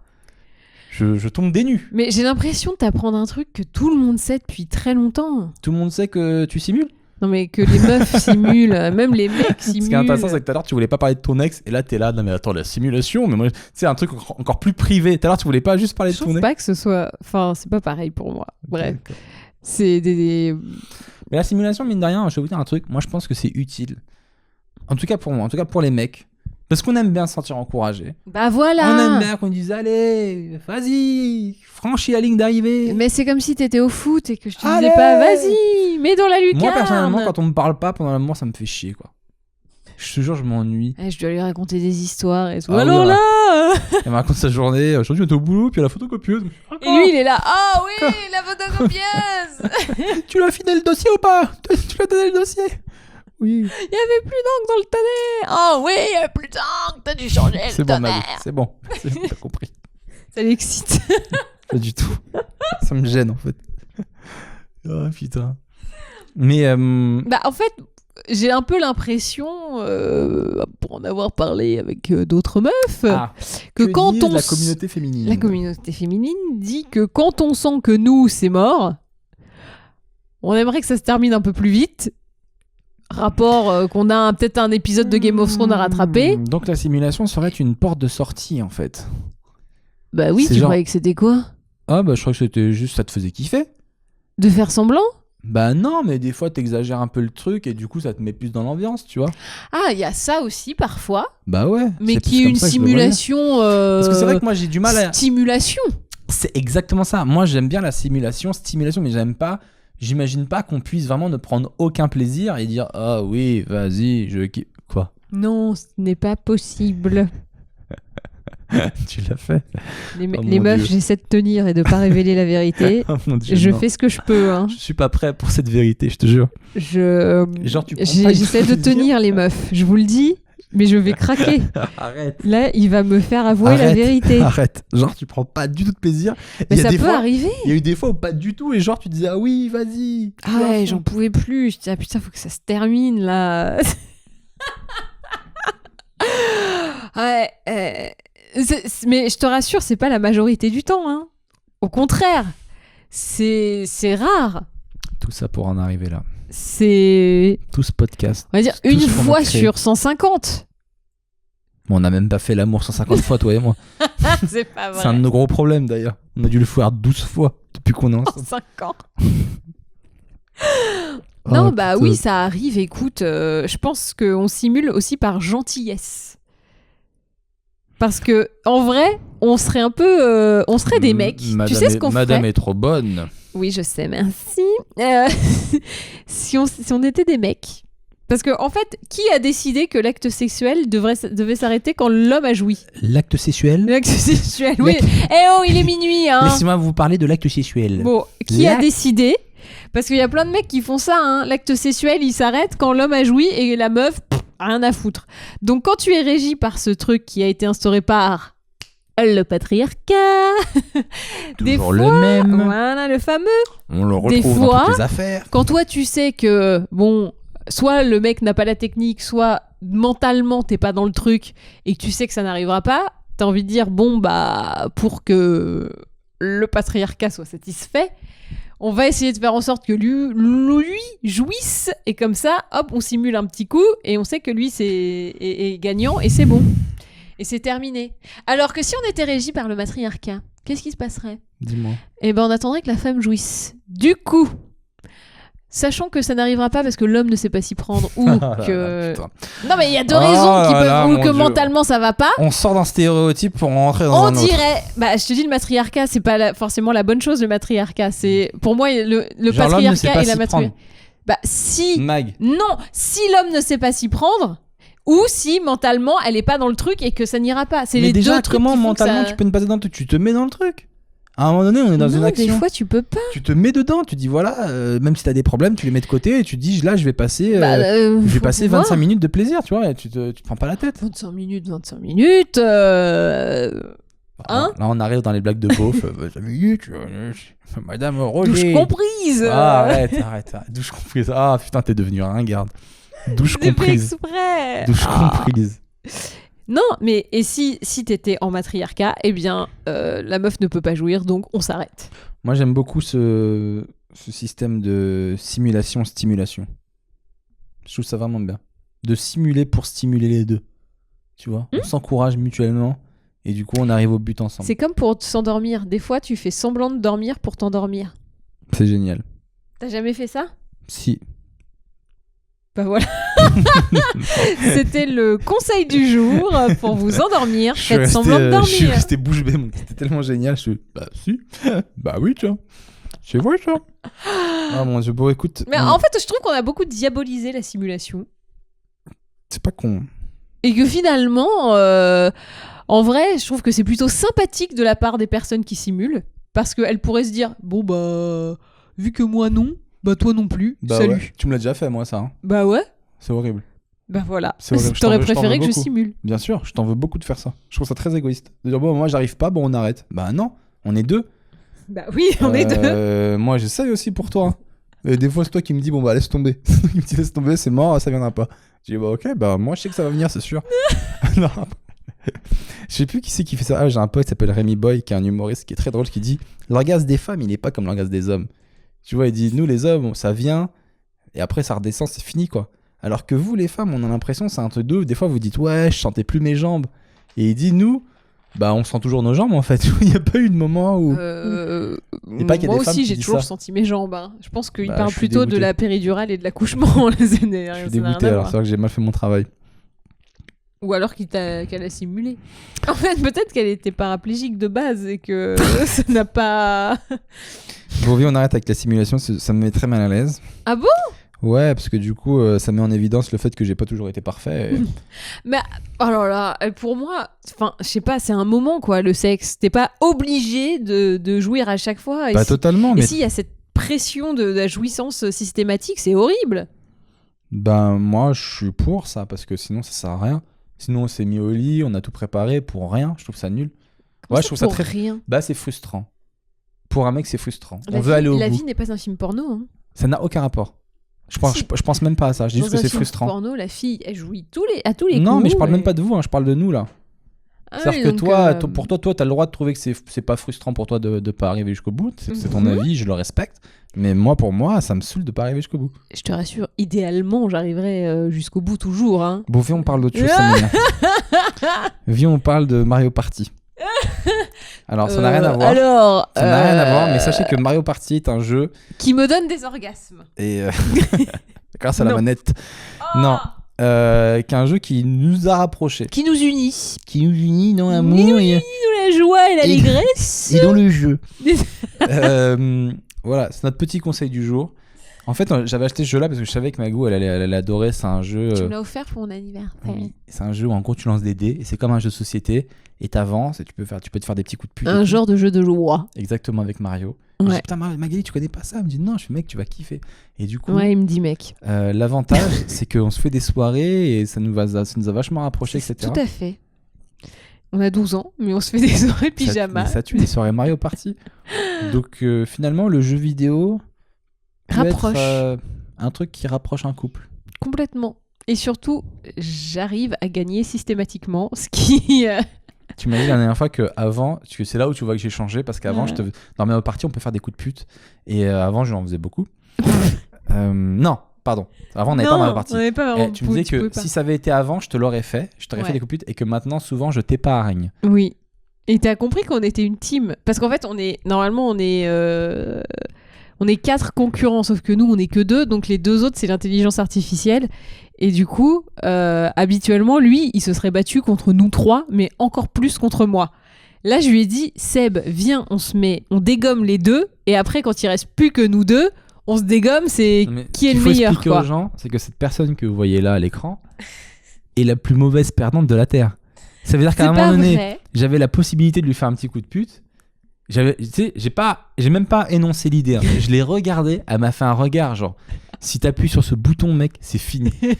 Je tombe des nues. Mais j'ai l'impression de t'apprendre un truc que tout le monde sait depuis très longtemps. Tout le monde sait que tu simules? Non mais que les meufs simulent, même les mecs simulent. Ce qui est intéressant, c'est que tout à l'heure, tu voulais pas parler de ton ex, et là, t'es là, non mais attends, la simulation, mais moi, c'est un truc encore plus privé. Tout à l'heure, tu voulais pas juste parler Je de ton trouve ex. pas que ce soit... Enfin, c'est pas pareil pour moi. Bref, D'accord. c'est des... Mais la simulation, mine de rien, je vais vous dire un truc, moi je pense que c'est utile. En tout cas pour moi, en tout cas pour les mecs. Parce qu'on aime bien se sentir encouragé. Bah voilà. On aime bien qu'on dise allez, vas-y, franchis la ligne d'arrivée. Mais c'est comme si t'étais au foot et que je te Allez. disais pas vas-y, mets dans la lucarne. Moi personnellement, quand on me parle pas pendant l'amour, ça me fait chier quoi. Je te jure, je m'ennuie. Je dois lui raconter des histoires et tout. Ah oui, Alors voilà. là Elle me raconte sa journée, aujourd'hui on était au boulot, puis à la photocopieuse. Et lui il est là, ah oui, la photocopieuse. Tu l'as filé le dossier ou pas? Tu l'as donné le dossier? Oui. Il y avait plus d'encre dans le tonnerre. Oh oui, il y avait plus d'encre, t'as dû changer le C'est bon, Marie, tonnerre. c'est bon. C'est bon, t'as compris. Ça l'excite. Pas du tout. Ça me gêne en fait. Oh putain. Mais Bah en fait, j'ai un peu l'impression, pour en avoir parlé avec d'autres meufs, que quand dit on la communauté féminine. La communauté féminine dit que quand on sent que nous, c'est mort, on aimerait que ça se termine un peu plus vite. Rapport qu'on a peut-être un épisode de Game of Thrones à rattraper. Donc la simulation serait une porte de sortie en fait. Bah oui, C'est tu genre- croyais que c'était quoi? Ah bah je crois que c'était juste ça te faisait kiffer. De faire semblant? Bah non, mais des fois t'exagères un peu le truc et du coup ça te met plus dans l'ambiance, tu vois. Ah, il y a ça aussi parfois, Bah ouais. mais c'est qui plus est comme une ça que je le voyais. simulation... Parce que c'est vrai que moi j'ai du mal à... Stimulation. C'est exactement ça. Moi, j'aime bien la stimulation, mais j'imagine pas qu'on puisse vraiment ne prendre aucun plaisir et dire ah oui, vas-y, quoi. Non, ce n'est pas possible. Tu l'as fait. Les Oh les mon meufs, Dieu. j'essaie de tenir et de pas révéler la vérité. Oh mon Dieu, Je non. fais ce que je peux. Hein. Je suis pas prêt pour cette vérité, je te jure. Genre, tu prends pas une J'essaie de plaisir. tenir les meufs. Je vous le dis, mais je vais craquer. Arrête. Là, il va me faire avouer la Arrête. vérité. Arrête. Genre, tu prends pas du tout de plaisir. Mais Il y a ça des peut fois- arriver. Il y a eu des fois où pas du tout et genre tu disais ah oui, vas-y. Ah tu vois, ouais, à j'en fond. pouvais plus. Je dis, ah putain, faut que ça se termine là. Ouais, mais je te rassure, c'est pas la majorité du temps. Hein. Au contraire, c'est rare. Tout ça pour en arriver là. C'est, Tout ce podcast. on va dire, Tout une ce qu'on a fois créé. sur 150. Bon, on a même pas fait l'amour 150 fois, toi et moi. C'est pas vrai. C'est un de nos gros problèmes d'ailleurs. On a dû le faire 12 fois depuis qu'on est En ensemble. 5 ans. Non, Oh, bah putain. oui, ça arrive. Écoute, je pense qu'on simule aussi par gentillesse. Parce que, en vrai, on serait un peu. On serait des mecs. Tu sais ce qu'on Madame ferait? est trop bonne. Oui, je sais, merci. Si on était des mecs. Parce que, en fait, qui a décidé que l'acte sexuel devait s'arrêter quand l'homme a joui? L'acte sexuel. L'acte sexuel, oui. Eh oh, il est minuit, hein. Laissez-moi vous parler de l'acte sexuel. Bon, qui a L'acte- décidé? Parce qu'il y a plein de mecs qui font ça, hein. L'acte sexuel, il s'arrête quand l'homme a joui et la meuf, rien à foutre. Donc quand tu es régi par ce truc qui a été instauré par le patriarcat, des Toujours fois, le même. voilà, le fameux, On le Des retrouve dans fois- toutes les affaires. quand toi tu sais que, bon, soit le mec n'a pas la technique, soit mentalement t'es pas dans le truc et que tu sais que ça n'arrivera pas, t'as envie de dire, bon, bah, pour que le patriarcat soit satisfait, on va essayer de faire en sorte que lui jouisse, et comme ça, hop, on simule un petit coup, et on sait que lui est gagnant, et c'est bon. Et c'est terminé. Alors que si on était régi par le matriarcat, qu'est-ce qui se passerait? Dis-moi. Eh ben, on attendrait que la femme jouisse. Du coup, sachant que ça n'arrivera pas parce que l'homme ne sait pas s'y prendre, ou que... Putain. Non, mais il y a deux Oh raisons là qui peuvent... là, ou mon que Dieu. mentalement ça va pas. On sort d'un stéréotype pour en rentrer dans On un autre. dirait, bah je te dis, le matriarcat, c'est pas forcément la bonne chose, le matriarcat. C'est pour moi le Genre, l'homme ne sait patriarcat pas et la s'y matriarcat. prendre. Bah si, Mag. non, si l'homme ne sait pas s'y prendre, ou si mentalement elle est pas dans le truc et que ça n'ira pas. C'est Mais les déjà, deux trucs comment qui font que mentalement ça... tu peux ne pas être dans le truc? Tu te mets dans le truc. À un moment donné, on est dans non, une action. des fois tu peux pas. Tu te mets dedans. Tu dis voilà, même si t'as des problèmes, tu les mets de côté et tu dis là, je vais passer, je vais Faut passer pouvoir. 25 minutes de plaisir, tu vois. Et tu te prends pas la tête. 25 minutes. Hein Là, on arrive dans les blagues de beauf. 25 minutes, Madame Roger. Douche comprise. Ah, arrête. Douche comprise. Ah, putain, t'es devenu ringarde. Douche J'ai fait comprise. exprès. Douche Ah. comprise. Non, mais et si t'étais en matriarcat, eh bien, la meuf ne peut pas jouir, donc on s'arrête. Moi, j'aime beaucoup ce système de simulation-stimulation. Je trouve ça vraiment bien. De simuler pour stimuler les deux. Tu vois, on s'encourage mutuellement et du coup, on arrive au but ensemble. C'est comme pour s'endormir. Des fois, tu fais semblant de dormir pour t'endormir. C'est génial. T'as jamais fait ça? Si. Bah voilà. C'était le conseil du jour pour vous endormir. Je suis Faites semblant de Je suis dormir. resté bouche bée. C'était tellement génial. Je suis bah si. Bah oui, tu vois. C'est vrai, ça. Ah mon dieu, bon écoute. Mais en fait, je trouve qu'on a beaucoup diabolisé la simulation. C'est pas con. Et que finalement, en vrai, je trouve que c'est plutôt sympathique de la part des personnes qui simulent. Parce qu'elles pourraient se dire, bon bah, vu que moi non, bah toi non plus, Bah salut. ouais. Tu me l'as déjà fait, moi, ça. Hein. Bah ouais, C'est horrible. bah voilà. C'est horrible. Je T'aurais t'en veux préféré que je beaucoup. simule. Bien sûr, je t'en veux beaucoup de faire ça. Je trouve ça très égoïste. De dire, bon, moi, j'arrive pas, bon, on arrête. Bah non, on est deux. Bah oui, on est deux. Moi, j'essaye aussi pour toi. Hein. Et des fois, c'est toi qui me dis, bon, bah, laisse tomber. Il me dit, laisse tomber, c'est mort, ça viendra pas. Je dis, bah, ok, bah, moi, je sais que ça va venir, c'est sûr. Non. Je sais plus qui c'est qui fait ça. Ah, j'ai un pote qui s'appelle Rémi Boy, qui est un humoriste qui est très drôle, qui dit, l'orgasme des femmes, il n'est pas comme l'orgasme des hommes. Tu vois, il dit, nous, les hommes, ça vient, et après, ça redescend, c'est fini, quoi. Alors que vous, les femmes, on a l'impression, c'est un truc de ouf. Des fois, vous dites, ouais, je sentais plus mes jambes. Et il dit, nous, bah, on sent toujours nos jambes, en fait. Il n'y a pas eu de moment où. Moi pas qu'il y a des femmes aussi, qui j'ai disent toujours ça. senti mes jambes. Hein. Je pense qu'il Bah, parle je suis plutôt de dégoûté. la péridurale et de l'accouchement. Je suis dégoûté, alors c'est vrai que j'ai mal fait mon travail. Ou alors qu'elle a simulé. En fait, peut-être qu'elle était paraplégique de base et que ça n'a pas... Bon, oui, on arrête avec la simulation, ça me met très mal à l'aise. Ah bon? Ouais, parce que du coup, ça met en évidence le fait que j'ai pas toujours été parfait. Et... Mais alors là, pour moi, enfin, je sais pas, c'est un moment quoi, le sexe. T'es pas obligé de jouir à chaque fois. Et Pas si- totalement, Et mais s'il y a cette pression de la jouissance systématique, c'est horrible. ben moi je suis pour ça parce que sinon ça sert à rien. Sinon on s'est mis au lit, on a tout préparé pour rien. Je trouve ça nul. Comment Ouais, je trouve ça pour très. rien. Bah c'est frustrant. Pour un mec c'est frustrant. La On veut vie- aller au La bout. vie n'est pas un film porno. Hein. Ça n'a aucun rapport. Je pense, Si. je pense même pas à ça. Je dis juste Dans que un c'est film frustrant. porno, la fille, elle jouit à tous les coups. Non, mais je parle et- même pas de vous. Hein. Je parle de nous là. C'est-à-dire que toi, pour toi, t'as le droit de trouver que c'est pas frustrant pour toi de pas arriver jusqu'au bout. C'est ton avis, je le respecte. Mais pour moi, ça me saoule de pas arriver jusqu'au bout. Je te rassure, idéalement, j'arriverai jusqu'au bout toujours. Hein. Bon, viens, on parle d'autre chose, ça m'énerve. Viens, on parle de Mario Party. Alors, ça n'a rien à voir. Ça n'a rien à voir, mais sachez que Mario Party est un jeu... qui me donne des orgasmes. Et grâce à la manette. Non. Qu'un jeu qui nous a rapprochés. Qui nous unit. Qui nous unit dans l'amour. Qui nous unit dans la joie et l'allégresse. Et dans le jeu. Voilà, c'est notre petit conseil du jour. En fait, j'avais acheté ce jeu-là parce que je savais que Magou, elle allait adorer. C'est un jeu... Tu me l'as offert pour mon anniversaire. Oui, c'est un jeu où en gros tu lances des dés et c'est comme un jeu de société et t'avances et tu peux te faire des petits coups de pute. Un genre de jeu de joie. Exactement, avec Mario. Ouais. Je dis, putain, Magali, tu connais pas ça? Elle me dit, non, je suis mec, tu vas kiffer. Et du coup, ouais, il me dit mec. L'avantage, c'est qu'on se fait des soirées et ça nous a vachement rapprochés, etc. Tout à fait. On a 12 ans, mais on se fait des soirées pyjama. Ça tue, des soirées Mario Party. Donc finalement, le jeu vidéo peut rapproche. Être un truc qui rapproche un couple. Complètement. Et surtout, j'arrive à gagner systématiquement, ce qui... Tu m'as dit la dernière fois qu'avant, c'est là où tu vois que j'ai changé, parce qu'avant, dans Mario Party, on peut faire des coups de pute. Et avant, j'en faisais beaucoup. Non, pardon. Avant, on n'avait pas Mario Party. Tu me disais que si ça avait été avant, je te l'aurais fait. Je t'aurais fait des coups de pute. Et que maintenant, souvent, je t'épargne. Oui. Et t'as compris qu'on était une team. Parce qu'en fait, normalement, on est 4 concurrents, sauf que nous, on est que 2. Donc les 2 autres, c'est l'intelligence artificielle. Et du coup, habituellement, lui, il se serait battu contre nous 3, mais encore plus contre moi. Là, je lui ai dit, Seb, viens, on dégomme les 2. Et après, quand il reste plus que nous 2, on se dégomme, c'est qui est le meilleur. Ce qu'il faut expliquer aux gens, c'est que cette personne que vous voyez là à l'écran est la plus mauvaise perdante de la Terre. Ça veut dire qu'à un moment donné, j'avais la possibilité de lui faire un petit coup de pute. J'ai même pas énoncé l'idée. Hein. Je l'ai regardé, elle m'a fait un regard genre, si t'appuies sur ce bouton, mec, c'est fini. Et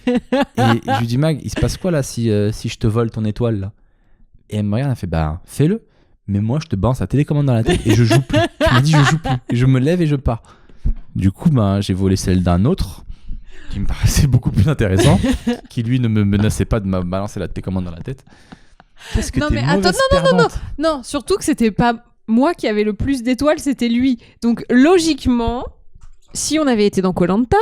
je lui dis, Mag, il se passe quoi là si je te vole ton étoile là? Et elle me regarde, elle fait, bah fais-le. Mais moi, je te balance la télécommande dans la tête et je joue plus. Je me dis, je joue plus. Et je me lève et je pars. Du coup, j'ai volé celle d'un autre qui me paraissait beaucoup plus intéressant, qui lui ne me menaçait pas de me balancer la télécommande dans la tête. Qu'est-ce que non, mais attends, non, surtout que c'était pas moi qui avait le plus d'étoiles, c'était lui. Donc logiquement, si on avait été dans Koh-Lanta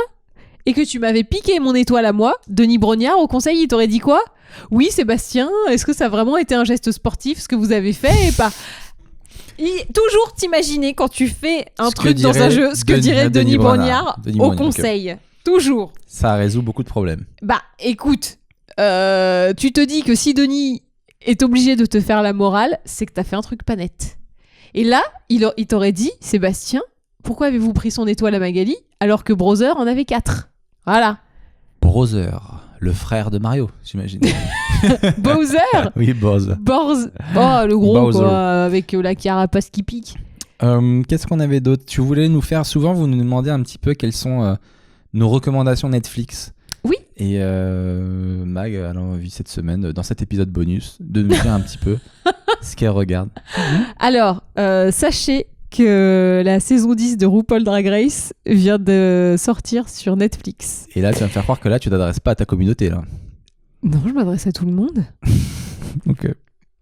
et que tu m'avais piqué mon étoile à moi, Denis Brognard au conseil, il t'aurait dit quoi? Oui, Sébastien, est-ce que ça a vraiment été un geste sportif ce que vous avez fait et pas toujours t'imaginer quand tu fais un truc dans un jeu, ce que dirait Denis Brognard au conseil. Okay. Toujours. Ça résout beaucoup de problèmes. Bah écoute, tu te dis que si Denis est obligé de te faire la morale, c'est que t'as fait un truc pas net. Et là, il t'aurait dit, Sébastien, pourquoi avez-vous pris son étoile à Magali alors que Browser en avait 4? Voilà. Browser, le frère de Mario, j'imagine. Bowser. Oui, Bowser. Oh, le gros, Bowser. Quoi, avec la carapace qui pique. Qu'est-ce qu'on avait d'autre? Tu voulais nous faire, souvent, vous nous demandez un petit peu quelles sont nos recommandations Netflix. Oui. Et Mag, elle a envie cette semaine, dans cet épisode bonus, de nous dire un petit peu ce qu'elle regarde. Alors, sachez que la saison 10 de RuPaul Drag Race vient de sortir sur Netflix. Et là, tu vas me faire croire que là, tu t'adresses pas à ta communauté, là. Non, je m'adresse à tout le monde. Ok.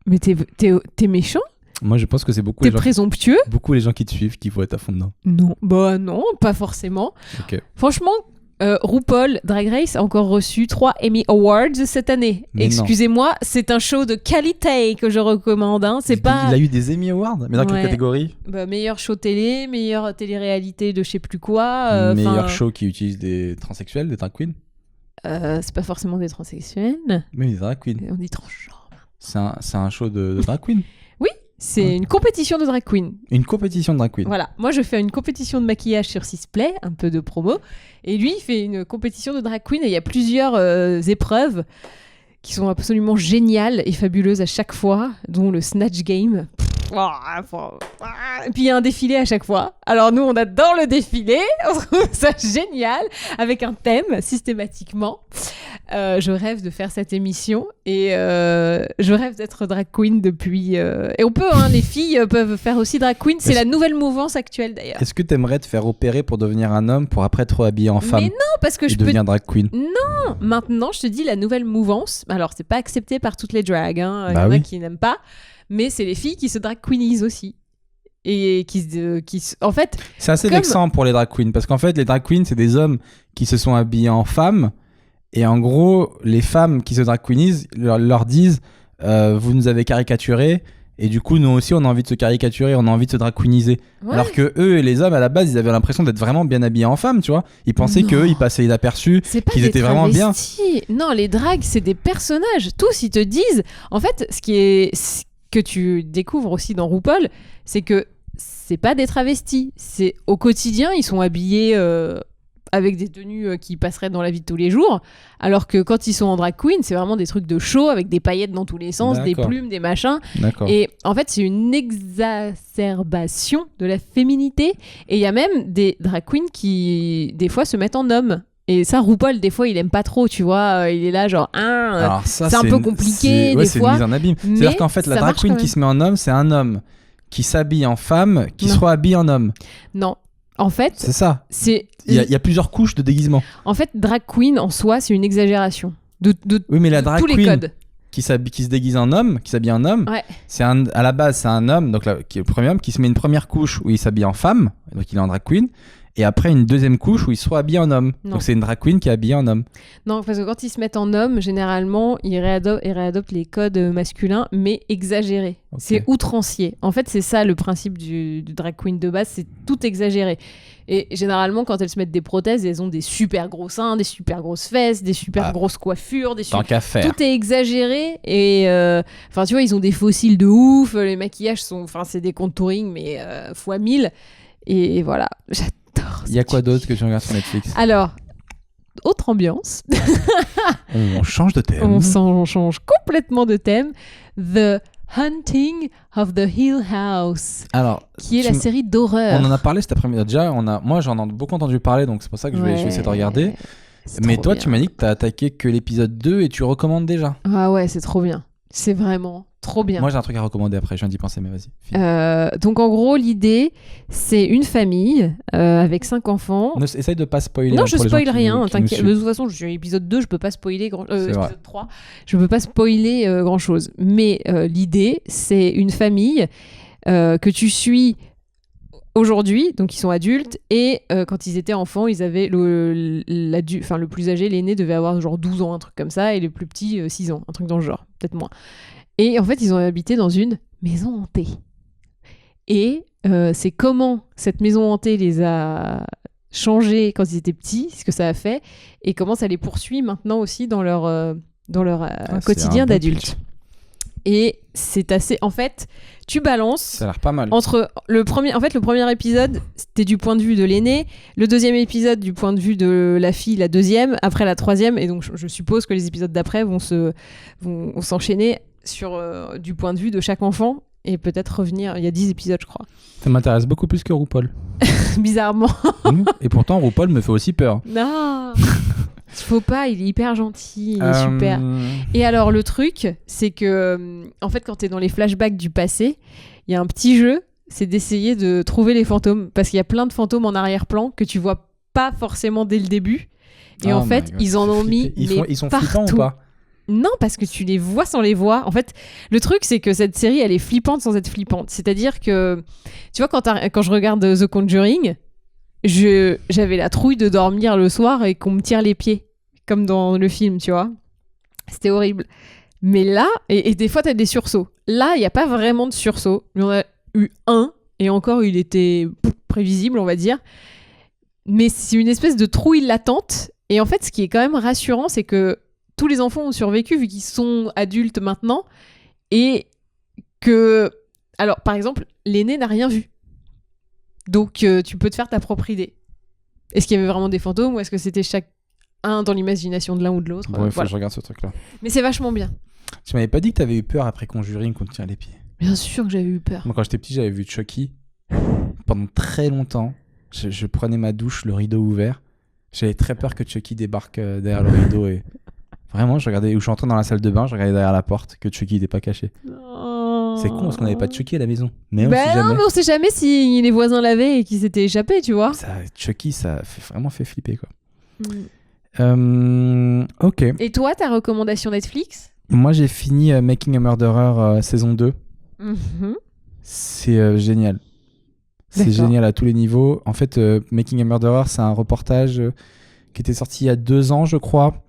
Mais t'es méchant? Moi, je pense que c'est beaucoup. T'es présomptueux? Beaucoup les gens qui te suivent qui vont être à fond dedans. Non, bah non, pas forcément. Ok. Franchement, RuPaul Drag Race a encore reçu 3 Emmy Awards cette année. Mais excusez-moi, c'est un show de qualité que je recommande. Hein. Il a eu des Emmy Awards? Mais dans quelle catégorie? Meilleur show télé, meilleure télé-réalité de je sais plus quoi. Meilleur show qui utilise des transsexuels, des drag queens? C'est pas forcément des transsexuels. Mais des drag queens. On dit transgenre. C'est un show de drag queen? Oui, c'est une compétition de drag queen. Une compétition de drag queen. Voilà, moi je fais une compétition de maquillage sur Sisplay, un peu de promo, et lui il fait une compétition de drag queen et il y a plusieurs épreuves qui sont absolument géniales et fabuleuses à chaque fois, dont le Snatch Game. Et puis il y a un défilé à chaque fois. Alors nous, on adore le défilé. On trouve ça génial. Avec un thème, systématiquement. Je rêve de faire cette émission. Et je rêve d'être drag queen depuis... Et on peut, les filles peuvent faire aussi drag queen. C'est la nouvelle mouvance actuelle, d'ailleurs. Est-ce que t'aimerais te faire opérer pour devenir un homme pour après te habiller en femme? Mais non, parce que et devenir drag queen. Non, maintenant, je te dis la nouvelle mouvance. Alors, c'est pas accepté par toutes les drags. Hein. Il y Bah en a oui. qui n'aiment pas. Mais c'est les filles qui se drag queenisent aussi. Et en fait... C'est assez comme- vexant pour les drag queens parce qu'en fait, les drag queens, c'est des hommes qui se sont habillés en femmes. Et en gros, les femmes qui se drag queenisent leur disent vous nous avez caricaturé. Et du coup, nous aussi, on a envie de se caricaturer, on a envie de se drag queeniser. Ouais. Alors que eux, les hommes, à la base, ils avaient l'impression d'être vraiment bien habillés en femme, tu vois. Ils pensaient Non. qu'eux, ils passaient inaperçus, C'est pas qu'ils des étaient vraiment bien. travestis. Non, les drags, c'est des personnages. Tous, ils te disent... En fait, ce que tu découvres aussi dans RuPaul, c'est que c'est pas des travestis. C'est au quotidien, ils sont habillés avec des tenues qui passeraient dans la vie de tous les jours. Alors que quand ils sont en drag queen, c'est vraiment des trucs de show avec des paillettes dans tous les sens, des D'accord. plumes, des machins. D'accord. Et en fait, c'est une exacerbation de la féminité. Et il y a même des drag queens qui, des fois, se mettent en homme. Et ça, RuPaul, des fois, il aime pas trop, tu vois. Il est là, genre, Alors ça, c'est un peu compliqué, des c'est fois, une mise en abîme. mais C'est-à-dire qu'en fait, la ça drag marche queen quand qui même. se met en homme, c'est un homme qui s'habille en femme, qui Non. se réhabille en homme. Non. En fait, C'est ça. c'est... Il y a plusieurs couches de déguisement. En fait, drag queen, en soi, c'est une exagération de Oui, mais la de drag tous les queen codes. qui se déguise en homme, qui s'habille en homme, Ouais. à la base, c'est un homme, donc là, qui est le premier homme, qui se met une première couche où il s'habille en femme, donc il est en drag queen, et après une deuxième couche où il se réhabille en homme. Non. Donc c'est une drag queen qui est habillée en homme. Non, parce que quand ils se mettent en homme, généralement, ils réadoptent les codes masculins, mais exagérés. Ok. C'est outrancier. En fait, c'est ça le principe du drag queen de base, c'est tout exagéré. Et généralement, quand elles se mettent des prothèses, elles ont des super gros seins, des super grosses fesses, des super Ah. grosses coiffures, des Tant qu'à faire. tout est exagéré et enfin tu vois, ils ont des fossiles de ouf, les maquillages sont, enfin c'est des contouring mais fois 1000 et voilà, j'adore. Il y a cette quoi série. d'autre que tu regardes sur Netflix? Alors, autre ambiance, On change de thème. on change complètement de thème. The Hunting of the Hill House, Alors, qui est tu la m- série d'horreur. on en a parlé cet après-midi déjà. Moi, j'en ai beaucoup entendu parler, donc c'est pour ça que je vais essayer de regarder. C'est Mais trop toi, bien. tu m'as dit que t'as attaqué que l'épisode 2 et tu recommandes déjà. Ah ouais, c'est trop bien. C'est vraiment trop bien. Moi, j'ai un truc à recommander après, je viens d'y penser, mais vas-y. finis. Donc en gros, l'idée, c'est une famille avec 5 enfants. Essaye de pas spoiler. Non, hein, je pour les gens spoil qui rien, nous t'inquiète. suivent. De toute façon, je suis à l'épisode 2, je peux pas spoiler C'est vrai. épisode 3, je peux pas spoiler grand chose. Mais l'idée, c'est une famille que tu suis aujourd'hui, donc ils sont adultes, et quand ils étaient enfants, ils avaient le plus âgé, l'aîné devait avoir genre 12 ans, un truc comme ça, et le plus petit 6 ans, un truc dans le genre, peut-être moins. Et en fait, ils ont habité dans une maison hantée. Et c'est comment cette maison hantée les a changés quand ils étaient petits, ce que ça a fait, et comment ça les poursuit maintenant aussi dans leur c'est quotidien un bon d'adulte. pitch. Et c'est assez... En fait, tu balances Ça a l'air pas mal. entre le premier épisode, c'était du point de vue de l'aîné, le deuxième épisode du point de vue de la fille, la deuxième, après la troisième, et donc je suppose que les épisodes d'après vont s'enchaîner sur du point de vue de chaque enfant, et peut-être revenir, il y a 10 épisodes je crois. Ça m'intéresse beaucoup plus que RuPaul. Bizarrement. Et pourtant, RuPaul me fait aussi peur. Non. Faut pas, il est hyper gentil, il est super. Et alors le truc, c'est que en fait quand t'es dans les flashbacks du passé, il y a un petit jeu, c'est d'essayer de trouver les fantômes, parce qu'il y a plein de fantômes en arrière-plan que tu vois pas forcément dès le début. Et Oh en my fait, God, ils en ça ont fait mis flipper. Ils sont partout. flippants ou pas? Non, parce que tu les vois sans les voir. En fait, le truc, c'est que cette série, elle est flippante sans être flippante. C'est-à-dire que, tu vois, quand je regarde The Conjuring, j'avais la trouille de dormir le soir et qu'on me tire les pieds, comme dans le film, tu vois. C'était horrible. Mais là, et des fois, t'as des sursauts. Là, il n'y a pas vraiment de sursaut. Il y en a eu un, et encore, il était prévisible, on va dire. Mais c'est une espèce de trouille latente. Et en fait, ce qui est quand même rassurant, c'est que tous les enfants ont survécu vu qu'ils sont adultes maintenant. Et que... Alors, par exemple, l'aîné n'a rien vu. Donc, tu peux te faire ta propre idée. Est-ce qu'il y avait vraiment des fantômes ou est-ce que c'était chacun dans l'imagination de l'un ou de l'autre? Bon, il faut Voilà. que je regarde ce truc-là. Mais c'est vachement bien. Tu m'avais pas dit que t'avais eu peur après Conjuring qu'on te tire les pieds. Bien sûr que j'avais eu peur. Moi, quand j'étais petit, j'avais vu Chucky. Pendant très longtemps, je prenais ma douche, le rideau ouvert. J'avais très peur que Chucky débarque derrière le rideau. Et vraiment, je regardais, où je suis entré dans la salle de bain, je regardais derrière la porte que Chucky n'était pas caché. Oh. C'est con parce qu'on n'avait pas de Chucky à la maison. Mais on Bah sait non, jamais. mais on sait jamais si les voisins l'avaient et qu'ils s'étaient échappés, tu vois. Chucky, ça vraiment fait flipper, quoi. Mm. Ok. Et toi, ta recommandation Netflix? Moi, j'ai fini Making a Murderer saison 2. Mhm. C'est génial. C'est D'accord. génial à tous les niveaux. En fait, Making a Murderer, c'est un reportage qui était sorti il y a 2 ans, je crois.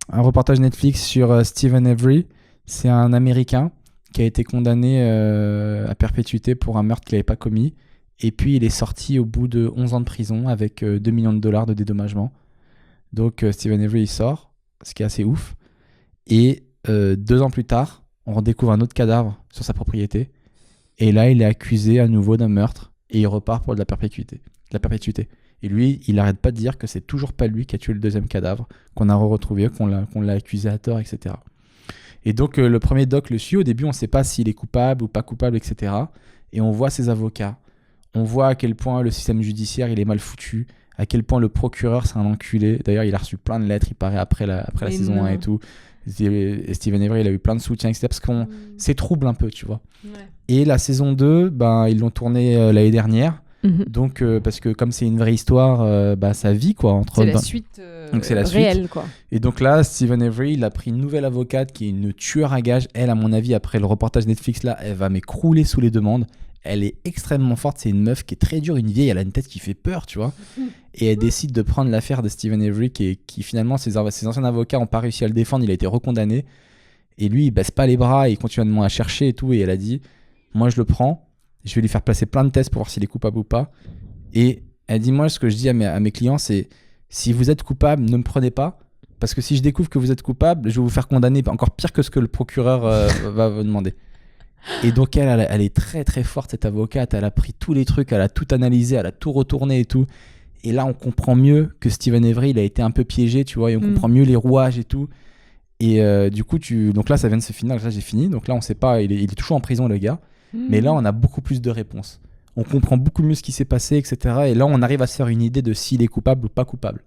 Un reportage Netflix sur Stephen Avery. C'est un Américain qui a été condamné à perpétuité pour un meurtre qu'il n'avait pas commis. Et puis, il est sorti au bout de 11 ans de prison avec $2 millions de dédommagement. Donc, Stephen Avery, il sort, ce qui est assez ouf. Et 2 ans plus tard, on redécouvre un autre cadavre sur sa propriété. Et là, il est accusé à nouveau d'un meurtre. Et il repart pour de la perpétuité. Et lui, il n'arrête pas de dire que c'est toujours pas lui qui a tué le deuxième cadavre, qu'on a retrouvé, qu'on l'a accusé à tort, etc. Et donc, le premier doc le suit. Au début, on ne sait pas s'il est coupable ou pas coupable, etc. Et on voit ses avocats. On voit à quel point le système judiciaire, il est mal foutu. À quel point le procureur, c'est un enculé. D'ailleurs, il a reçu plein de lettres, il paraît, après la saison 1 et tout. Et Stephen Avery, il a eu plein de soutien, etc. Parce que c'est trouble un peu, tu vois. Ouais. Et la saison 2, ils l'ont tournée l'année dernière. Donc, parce que comme c'est une vraie histoire, ça vit, quoi. C'est la suite donc, c'est la réelle, suite. quoi. Et donc là, Stephen Avery, il a pris une nouvelle avocate qui est une tueur à gages. Elle, à mon avis, après le reportage Netflix, là, elle va m'écrouler sous les demandes. Elle est extrêmement forte. C'est une meuf qui est très dure, une vieille. Elle a une tête qui fait peur, tu vois. Et elle décide de prendre l'affaire de Stephen Avery, qui finalement, ses anciens avocats n'ont pas réussi à le défendre. Il a été recondamné. Et lui, il baisse pas les bras. Il continue à chercher et tout. Et elle a dit, moi, je le prends. Je vais lui faire passer plein de tests pour voir s'il est coupable ou pas. Et elle dit, moi, ce que je dis à mes clients, c'est, si vous êtes coupable, ne me prenez pas. Parce que si je découvre que vous êtes coupable, je vais vous faire condamner encore pire que ce que le procureur va vous demander. Et donc elle est très très forte, cette avocate. Elle a pris tous les trucs, elle a tout analysé, elle a tout retourné et tout. Et là, on comprend mieux que Stephen Avery, il a été un peu piégé, tu vois. Et on comprend mieux les rouages et tout. Et du coup, donc là, ça vient de se finir. Là, j'ai fini. Donc là, on sait pas, il est toujours en prison, le gars. Mais là, on a beaucoup plus de réponses. On comprend beaucoup mieux ce qui s'est passé, etc. Et là, on arrive à se faire une idée de s'il est coupable ou pas coupable.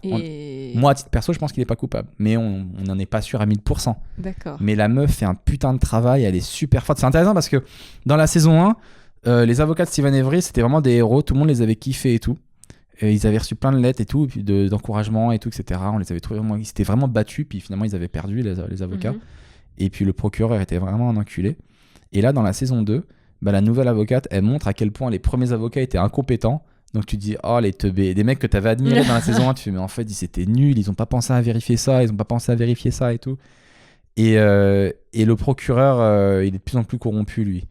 Moi, à titre perso, je pense qu'il est pas coupable. Mais on n'en est pas sûr à 1000%. D'accord. Mais la meuf fait un putain de travail. Elle est super forte. C'est intéressant parce que dans la saison 1, les avocats de Stephen Avery, c'était vraiment des héros. Tout le monde les avait kiffés et tout. Et ils avaient reçu plein de lettres et tout, et puis d'encouragement et tout, etc. On les avait trouvés vraiment... Ils s'étaient vraiment battus, puis finalement, ils avaient perdu, les avocats. Et puis le procureur était vraiment un enculé. Et là, dans la saison 2, la nouvelle avocate, elle montre à quel point les premiers avocats étaient incompétents. Donc tu te dis, oh les teubés, des mecs que tu avais admirés dans la saison 1, tu fais, mais en fait, ils étaient nuls, ils ont pas pensé à vérifier ça, ils ont pas pensé à vérifier ça et tout. Et le procureur, il est de plus en plus corrompu, lui.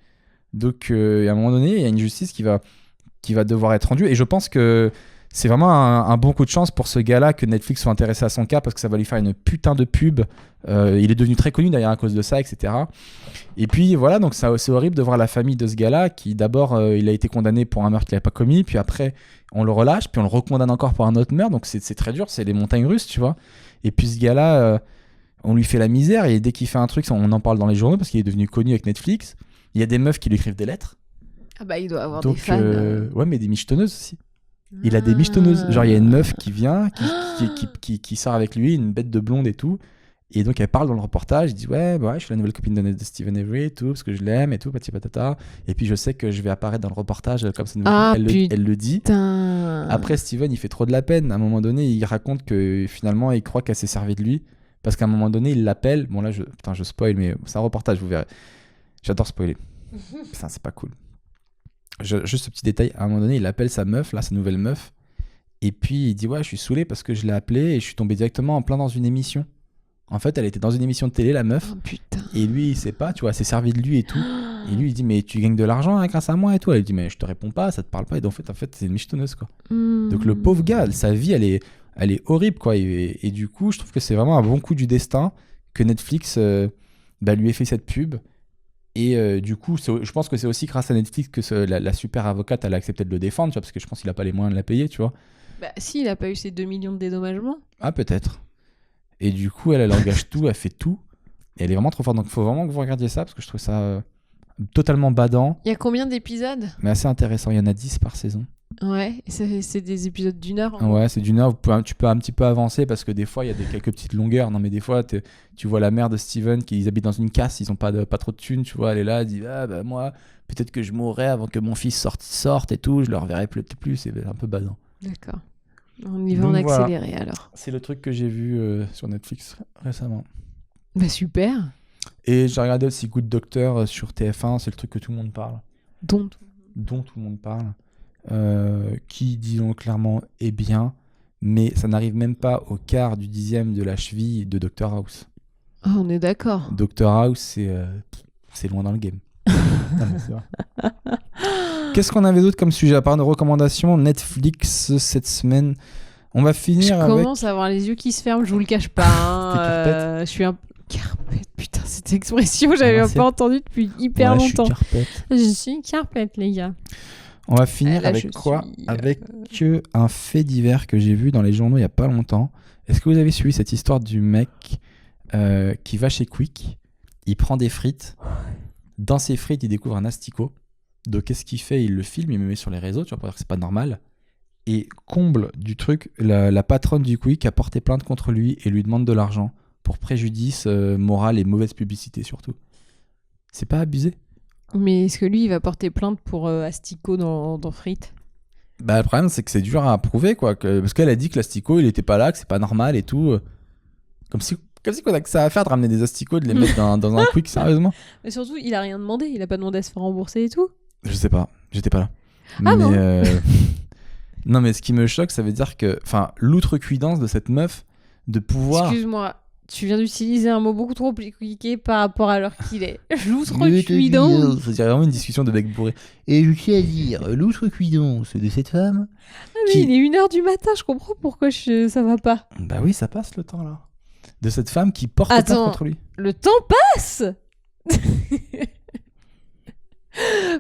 Donc, à un moment donné, il y a une justice qui va devoir être rendue. Et je pense que c'est vraiment un bon coup de chance pour ce gars-là que Netflix soit intéressé à son cas, parce que ça va lui faire une putain de pub. Il est devenu très connu d'ailleurs à cause de ça, etc. Et puis voilà, donc c'est horrible de voir la famille de ce gars-là qui d'abord il a été condamné pour un meurtre qu'il n'avait pas commis, puis après on le relâche, puis on le recondamne encore pour un autre meurtre. Donc c'est très dur, c'est les montagnes russes, tu vois. Et puis ce gars-là, on lui fait la misère, et dès qu'il fait un truc, on en parle dans les journaux parce qu'il est devenu connu avec Netflix. Il y a des meufs qui lui écrivent des lettres. Ah bah il doit avoir donc, des fans. Ouais, mais des michetonneuses aussi. Il a des michetonneuses. Genre, il y a une meuf qui vient, qui sort avec lui, une bête de blonde et tout. Et donc, elle parle dans le reportage. Elle dit, ouais, je suis la nouvelle copine de Stephen Avery et tout, parce que je l'aime et tout, patati patata. Et puis, je sais que je vais apparaître dans le reportage comme ça. Elle le dit. Après, Stephen, il fait trop de la peine. À un moment donné, il raconte que finalement, il croit qu'elle s'est servie de lui. Parce qu'à un moment donné, il l'appelle. Bon, là, je spoil, mais c'est un reportage, vous verrez. J'adore spoiler. Putain, c'est pas cool. Juste ce petit détail, à un moment donné, il appelle sa meuf, là, sa nouvelle meuf, et puis il dit, ouais, je suis saoulé parce que je l'ai appelée et je suis tombé directement en plein dans une émission. En fait, elle était dans une émission de télé, la meuf, et lui, il sait pas, tu vois, elle s'est servie de lui et tout. Et lui, il dit, mais tu gagnes de l'argent grâce à moi et tout. Elle dit, mais je te réponds pas, ça te parle pas. Et donc, en fait, c'est une michetonneuse, quoi. Donc le pauvre gars, sa vie, elle est horrible, quoi. Et du coup, je trouve que c'est vraiment un bon coup du destin que Netflix lui ait fait cette pub. Et du coup, je pense que c'est aussi grâce à Netflix que la super avocate, elle a accepté de le défendre, tu vois, parce que je pense qu'il a pas les moyens de la payer, tu vois. Bah si, il a pas eu ses 2 millions de dédommagements. Ah, peut-être. Et du coup, elle engage tout, elle fait tout. Et elle est vraiment trop forte. Donc, il faut vraiment que vous regardiez ça, parce que je trouve ça totalement badant, Il y a combien d'épisodes? mais assez intéressant. Il y en a 10 par saison. Ouais, et c'est des épisodes d'1 heure. En gros. Ouais, c'est d'une heure. Tu peux un petit peu avancer parce que des fois, il y a quelques petites longueurs. Non, mais des fois, tu vois la mère de Steven qui habitent dans une casse, ils ont pas trop de thunes, tu vois. Elle est là, elle dit ah bah moi, peut-être que je mourrai avant que mon fils sorte et tout. Je le reverrai peut-être plus. C'est un peu badant. D'accord. On y va en Donc, voilà. accéléré alors. C'est le truc que j'ai vu sur Netflix récemment. Bah super. Et j'ai regardé aussi Good Doctor sur TF1. C'est le truc que tout le monde parle, Donc. dont tout le monde parle. Qui, disons clairement, est bien, mais ça n'arrive même pas au quart du dixième de la cheville de Dr House. Ah, on est d'accord. Dr House, c'est loin dans le game. Non, mais c'est vrai. Qu'est-ce qu'on avait d'autre comme sujet à part nos recommandations Netflix cette semaine? On va finir Je avec... commence à avoir les yeux qui se ferment, je vous le cache pas. Hein. T'es carpette Je suis un carpette, putain, cette expression, j'avais l'ancienne. pas entendu depuis hyper Ouais, longtemps. Je suis carpette. Je suis carpette, les gars. On va finir Là, avec je quoi suis, Avec un fait divers que j'ai vu dans les journaux il y a pas longtemps. Est-ce que vous avez suivi cette histoire du mec qui va chez Quick, il prend des frites, dans ses frites il découvre un asticot, donc qu'est-ce qu'il fait? Il le filme, il me met sur les réseaux, tu vois, pour dire que c'est pas normal, et comble du truc, la patronne du Quick a porté plainte contre lui et lui demande de l'argent pour préjudice moral et mauvaise publicité surtout. C'est pas abusé? Mais est-ce que lui, il va porter plainte pour asticot dans frites? Bah, le problème, c'est que c'est dur à prouver, quoi. Parce qu'elle a dit que l'asticot, il était pas là, que c'est pas normal et tout. Comme si qu'on a que ça à faire de ramener des asticots, de les mettre dans un Quick, sérieusement. Mais surtout, il a rien demandé. Il a pas demandé à se faire rembourser et tout. Je sais pas, j'étais pas là. Ah mais, bon non, mais ce qui me choque, ça veut dire que... Enfin, l'outrecuidance de cette meuf, de pouvoir... Excuse-moi, tu viens d'utiliser un mot beaucoup trop compliqué par rapport à l'heure qu'il est. L'outrecuidance. C'est vraiment une discussion de mec bourré. Et je tiens à dire, l'outrecuidance de cette femme... Ah mais il est 1h du matin, je comprends pourquoi ça va pas. Bah oui, ça passe le temps, là. De cette femme qui porte plainte contre lui. Le temps passe.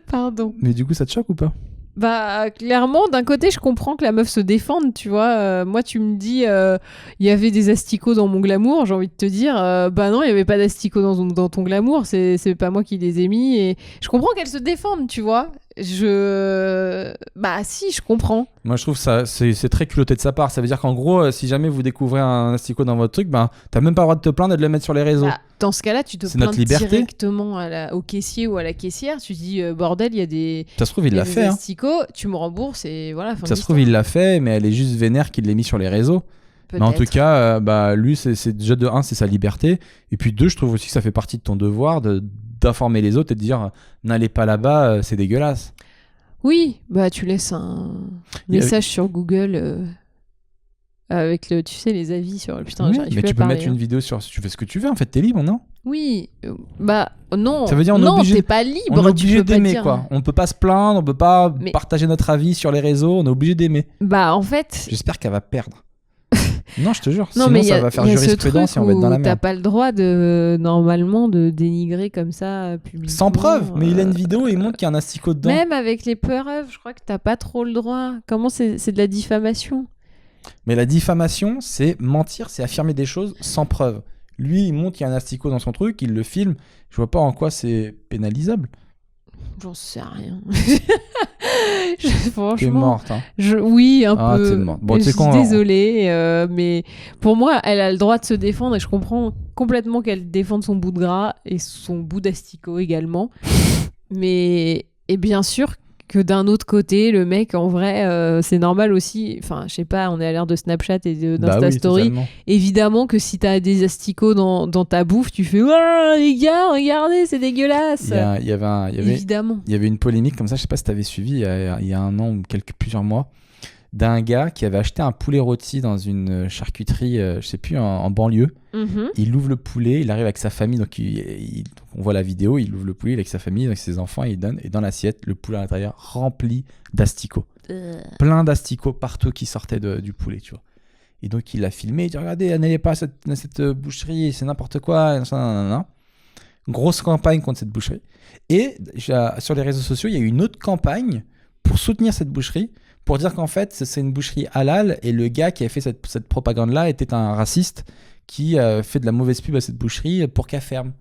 Pardon. Mais du coup, ça te choque ou pas? Bah clairement, d'un côté, je comprends que la meuf se défende, tu vois. Moi, tu me dis, il y avait des asticots dans mon glamour, j'ai envie de te dire, bah non, il y avait pas d'asticots dans ton glamour, c'est pas moi qui les ai mis. Et je comprends qu'elle se défende, tu vois. Bah si, je comprends. Moi, je trouve ça c'est très culotté de sa part. Ça veut dire qu'en gros, si jamais vous découvrez un asticot dans votre truc, ben t'as même pas le droit de te plaindre et de le mettre sur les réseaux. Bah, dans ce cas-là, tu te C'est notre plains liberté. directement au caissier ou à la caissière. Tu dis, bordel, il y a des... Ça se trouve, il l'a fait. Hein. asticots, tu me rembourses et voilà. Ça se trouve, il l'a fait, mais elle est juste vénère qu'il l'ait mis sur les réseaux. Peut-être. Mais en tout cas, bah, lui, c'est déjà de 1, c'est sa liberté. Et puis 2, je trouve aussi que ça fait partie de ton devoir d'informer les autres et de dire n'allez pas là-bas, c'est dégueulasse. Oui, bah tu laisses un message sur Google avec tu sais, les avis sur... Putain, Oui, j'arrive mais plus tu à peux parler, mettre une vidéo sur... Tu fais ce que tu veux, en fait, t'es libre, non? Oui, bah non. Ça veut dire on est non, obligé- t'es pas libre. On est tu obligé peux pas d'aimer, dire... quoi. On peut pas se plaindre, on peut pas Mais- partager notre avis sur les réseaux, on est obligé d'aimer. Bah en fait... J'espère qu'elle va perdre. Non, je te jure. Non, Sinon, mais ça va faire y a ce jurisprudence truc et on va être dans la où t'as merde. pas le droit normalement de dénigrer comme ça publiquement. Sans preuve. Mais il a une vidéo et il montre qu'il y a un asticot dedans. Même avec les preuves, je crois que t'as pas trop le droit. Comment c'est de la diffamation? Mais la diffamation, c'est mentir, c'est affirmer des choses sans preuve. Lui, il montre qu'il y a un asticot dans son truc, il le filme. Je vois pas en quoi c'est pénalisable. J'en sais rien. T'es Franchement, morte. Hein. oui, un Ah, peu. t'es morte. Bon, Je tu sais suis quoi, désolée, mais pour moi, elle a le droit de se défendre et je comprends complètement qu'elle défende son bout de gras et son bout d'asticot également. Mais et bien sûr que d'un autre côté, le mec, en vrai, c'est normal aussi. Enfin, je sais pas, on est à l'ère de Snapchat et d'Insta Bah oui, Story. totalement. Évidemment que si t'as des asticots dans ta bouffe, tu fais oh, les gars, regardez, c'est dégueulasse. Il y avait Évidemment. Il y avait une polémique comme ça, je sais pas si tu avais suivi il y a un an ou plusieurs mois, d'un gars qui avait acheté un poulet rôti dans une charcuterie, je sais plus, en banlieue. Mhm. Il ouvre le poulet, il arrive avec sa famille, donc on voit la vidéo, il ouvre le poulet avec sa famille, avec ses enfants, il donne, et dans l'assiette, le poulet à l'intérieur rempli d'asticots. Plein d'asticots partout qui sortaient du poulet, tu vois. Et donc il l'a filmé, il dit regardez, n'allez pas à cette boucherie, c'est n'importe quoi, nanana. Grosse campagne contre cette boucherie. Et sur les réseaux sociaux, il y a eu une autre campagne pour soutenir cette boucherie, pour dire qu'en fait, c'est une boucherie halal et le gars qui a fait cette propagande-là était un raciste qui fait de la mauvaise pub à cette boucherie pour qu'elle ferme.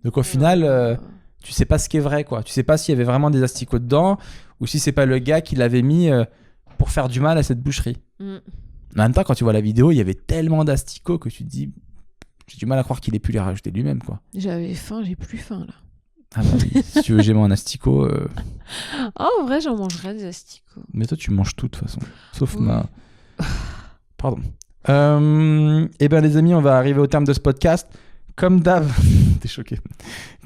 Donc au final, tu sais pas ce qui est vrai, quoi. Tu sais pas s'il y avait vraiment des asticots dedans ou si c'est pas le gars qui l'avait mis pour faire du mal à cette boucherie. En même temps, quand tu vois la vidéo, il y avait tellement d'asticots que tu te dis, j'ai du mal à croire qu'il ait pu les rajouter lui-même, quoi. J'avais faim, j'ai plus faim là. Ah bah oui, si tu veux gemmer un asticot. En vrai, j'en mangerais des asticots. Mais toi, tu manges tout de toute façon. Sauf Oui. ma. Pardon. Eh ben, les amis, on va arriver au terme de ce podcast. Comme d'hab. T'es choqué.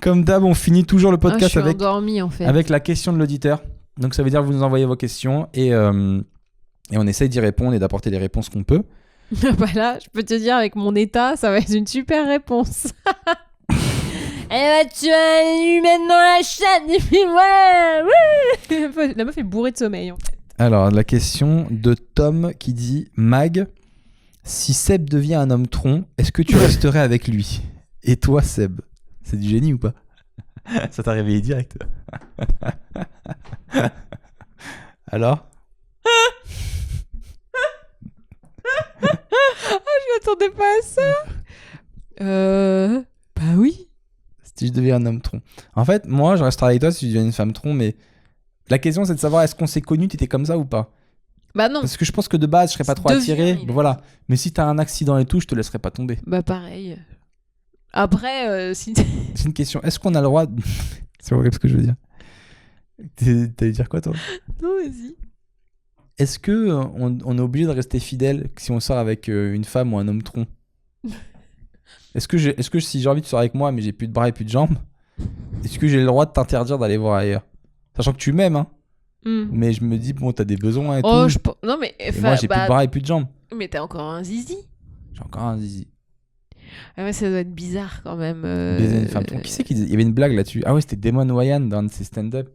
Comme d'hab, on finit toujours le Je podcast suis endormie en fait. avec la question de l'auditeur. Donc, ça veut dire que vous nous envoyez vos questions et on essaye d'y répondre et d'apporter les réponses qu'on peut. Bah là, je peux te dire, avec mon état, ça va être une super réponse. Tu vas lui mettre dans la chatte et puis voilà. Wouh. La meuf est bourrée de sommeil en fait. Alors, la question de Tom qui dit Mag, si Seb devient un homme tronc, est-ce que tu resterais avec lui? Et toi, Seb, c'est du génie ou pas? Ça t'a réveillé direct. Alors? Je m'attendais pas à ça. Bah oui. Si je deviens un homme tronc. En fait, moi, je resterai avec toi si je deviens une femme tronc, mais la question, c'est de savoir est-ce qu'on s'est connus, t'étais comme ça ou pas? Bah non. Parce que je pense que de base, je serais pas trop attiré. Voilà. Mais si t'as un accident et tout, je te laisserai pas tomber. Bah pareil. Après, si... C'est une question. Est-ce qu'on a le droit de... C'est horrible ce que je veux dire. T'allais dire quoi, toi? Non, vas-y. Est-ce que on est obligé de rester fidèle si on sort avec une femme ou un homme tronc? Est-ce que si j'ai envie de sortir avec moi mais j'ai plus de bras et plus de jambes, est-ce que j'ai le droit de t'interdire d'aller voir ailleurs? Sachant que tu m'aimes, hein. Mais je me dis, bon, t'as des besoins et tout. Non, mais... Et moi, j'ai plus de bras et plus de jambes. Mais t'as encore un zizi. J'ai encore un zizi. Ah ouais, ça doit être bizarre quand même. Baiser une femme tronc. Qui c'est qui disait... Il y avait une blague là-dessus. Ah ouais, c'était Damon Wayans dans un de ses stand-up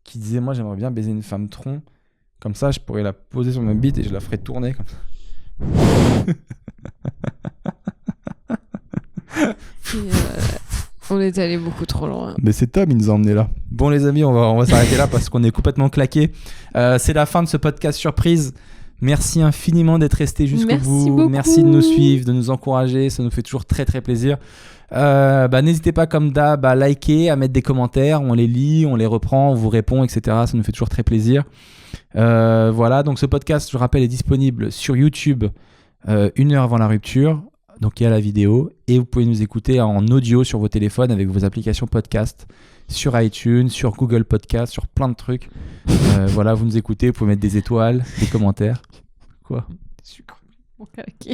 qui disait, moi, j'aimerais bien baiser une femme tronc. Comme ça, je pourrais la poser sur ma bite et je la ferais tourner comme ça. On est allé beaucoup trop loin. Mais c'est Tom, il nous a emmenés là. Bon les amis, on va s'arrêter là parce qu'on est complètement claqués. C'est la fin de ce podcast surprise. Merci infiniment d'être resté jusqu'au bout. Beaucoup. Merci de nous suivre, de nous encourager. Ça nous fait toujours très très plaisir. N'hésitez pas comme d'hab à liker, à mettre des commentaires. On les lit, on les reprend, on vous répond, etc. Ça nous fait toujours très plaisir. Voilà, donc ce podcast, je rappelle, est disponible sur YouTube 1 heure avant la rupture. Donc il y a la vidéo et vous pouvez nous écouter en audio sur vos téléphones avec vos applications podcast, sur iTunes, sur Google Podcast, sur plein de trucs. Voilà, vous nous écoutez, vous pouvez mettre des étoiles, des commentaires. Quoi?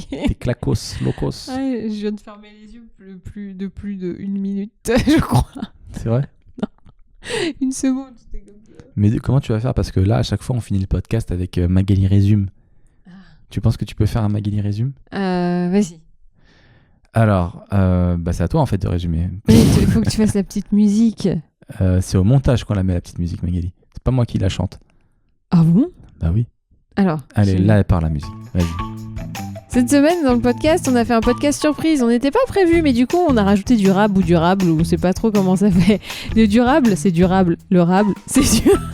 Des clacos, locos. Ouais, je viens de fermer les yeux plus de 1 minute, je crois. C'est vrai? Non. 1 seconde, c'était comme ça. Mais comment tu vas faire? Parce que là, à chaque fois, on finit le podcast avec Magali résume. Tu penses que tu peux faire un Magali résume? Vas-y. Alors, c'est à toi en fait de résumer. Il faut que tu fasses la petite musique. C'est au montage qu'on la met la petite musique, Magali. C'est pas moi qui la chante. Ah bon? Bah oui. Alors. Allez, là elle part la musique. Vas-y. Cette semaine, dans le podcast, on a fait un podcast surprise. On n'était pas prévu, mais du coup, on a rajouté du rab ou durable, ou on sait pas trop comment ça fait. Le durable, c'est durable. Le rable, c'est durable.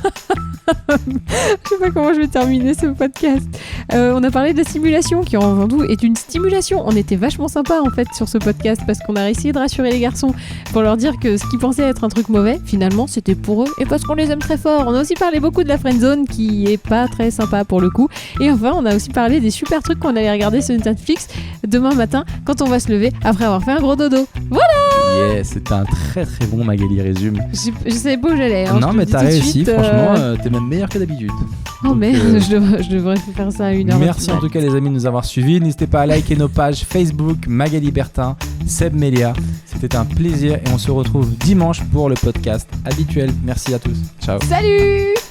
Je sais pas comment je vais terminer ce podcast. On a parlé de la simulation, qui en tout est une stimulation. On était vachement sympa en fait sur ce podcast parce qu'on a essayé de rassurer les garçons pour leur dire que ce qu'ils pensaient être un truc mauvais, finalement, c'était pour eux et parce qu'on les aime très fort. On a aussi parlé beaucoup de la friendzone, qui est pas très sympa pour le coup. Et enfin, on a aussi parlé des super trucs qu'on allait regarder sur Netflix demain matin quand on va se lever après avoir fait un gros dodo. Voilà! Yeah, c'était un très très bon Magali résume. Je savais pas où j'allais. Hein, non, mais t'as réussi, franchement, t'es même meilleur que d'habitude. Oh donc, merde, je devrais faire ça à 1h. Merci en tout cas les amis de nous avoir suivis. N'hésitez pas à liker nos pages Facebook, Magali Bertin, Seb Melia. C'était un plaisir et on se retrouve dimanche pour le podcast habituel. Merci à tous. Ciao. Salut!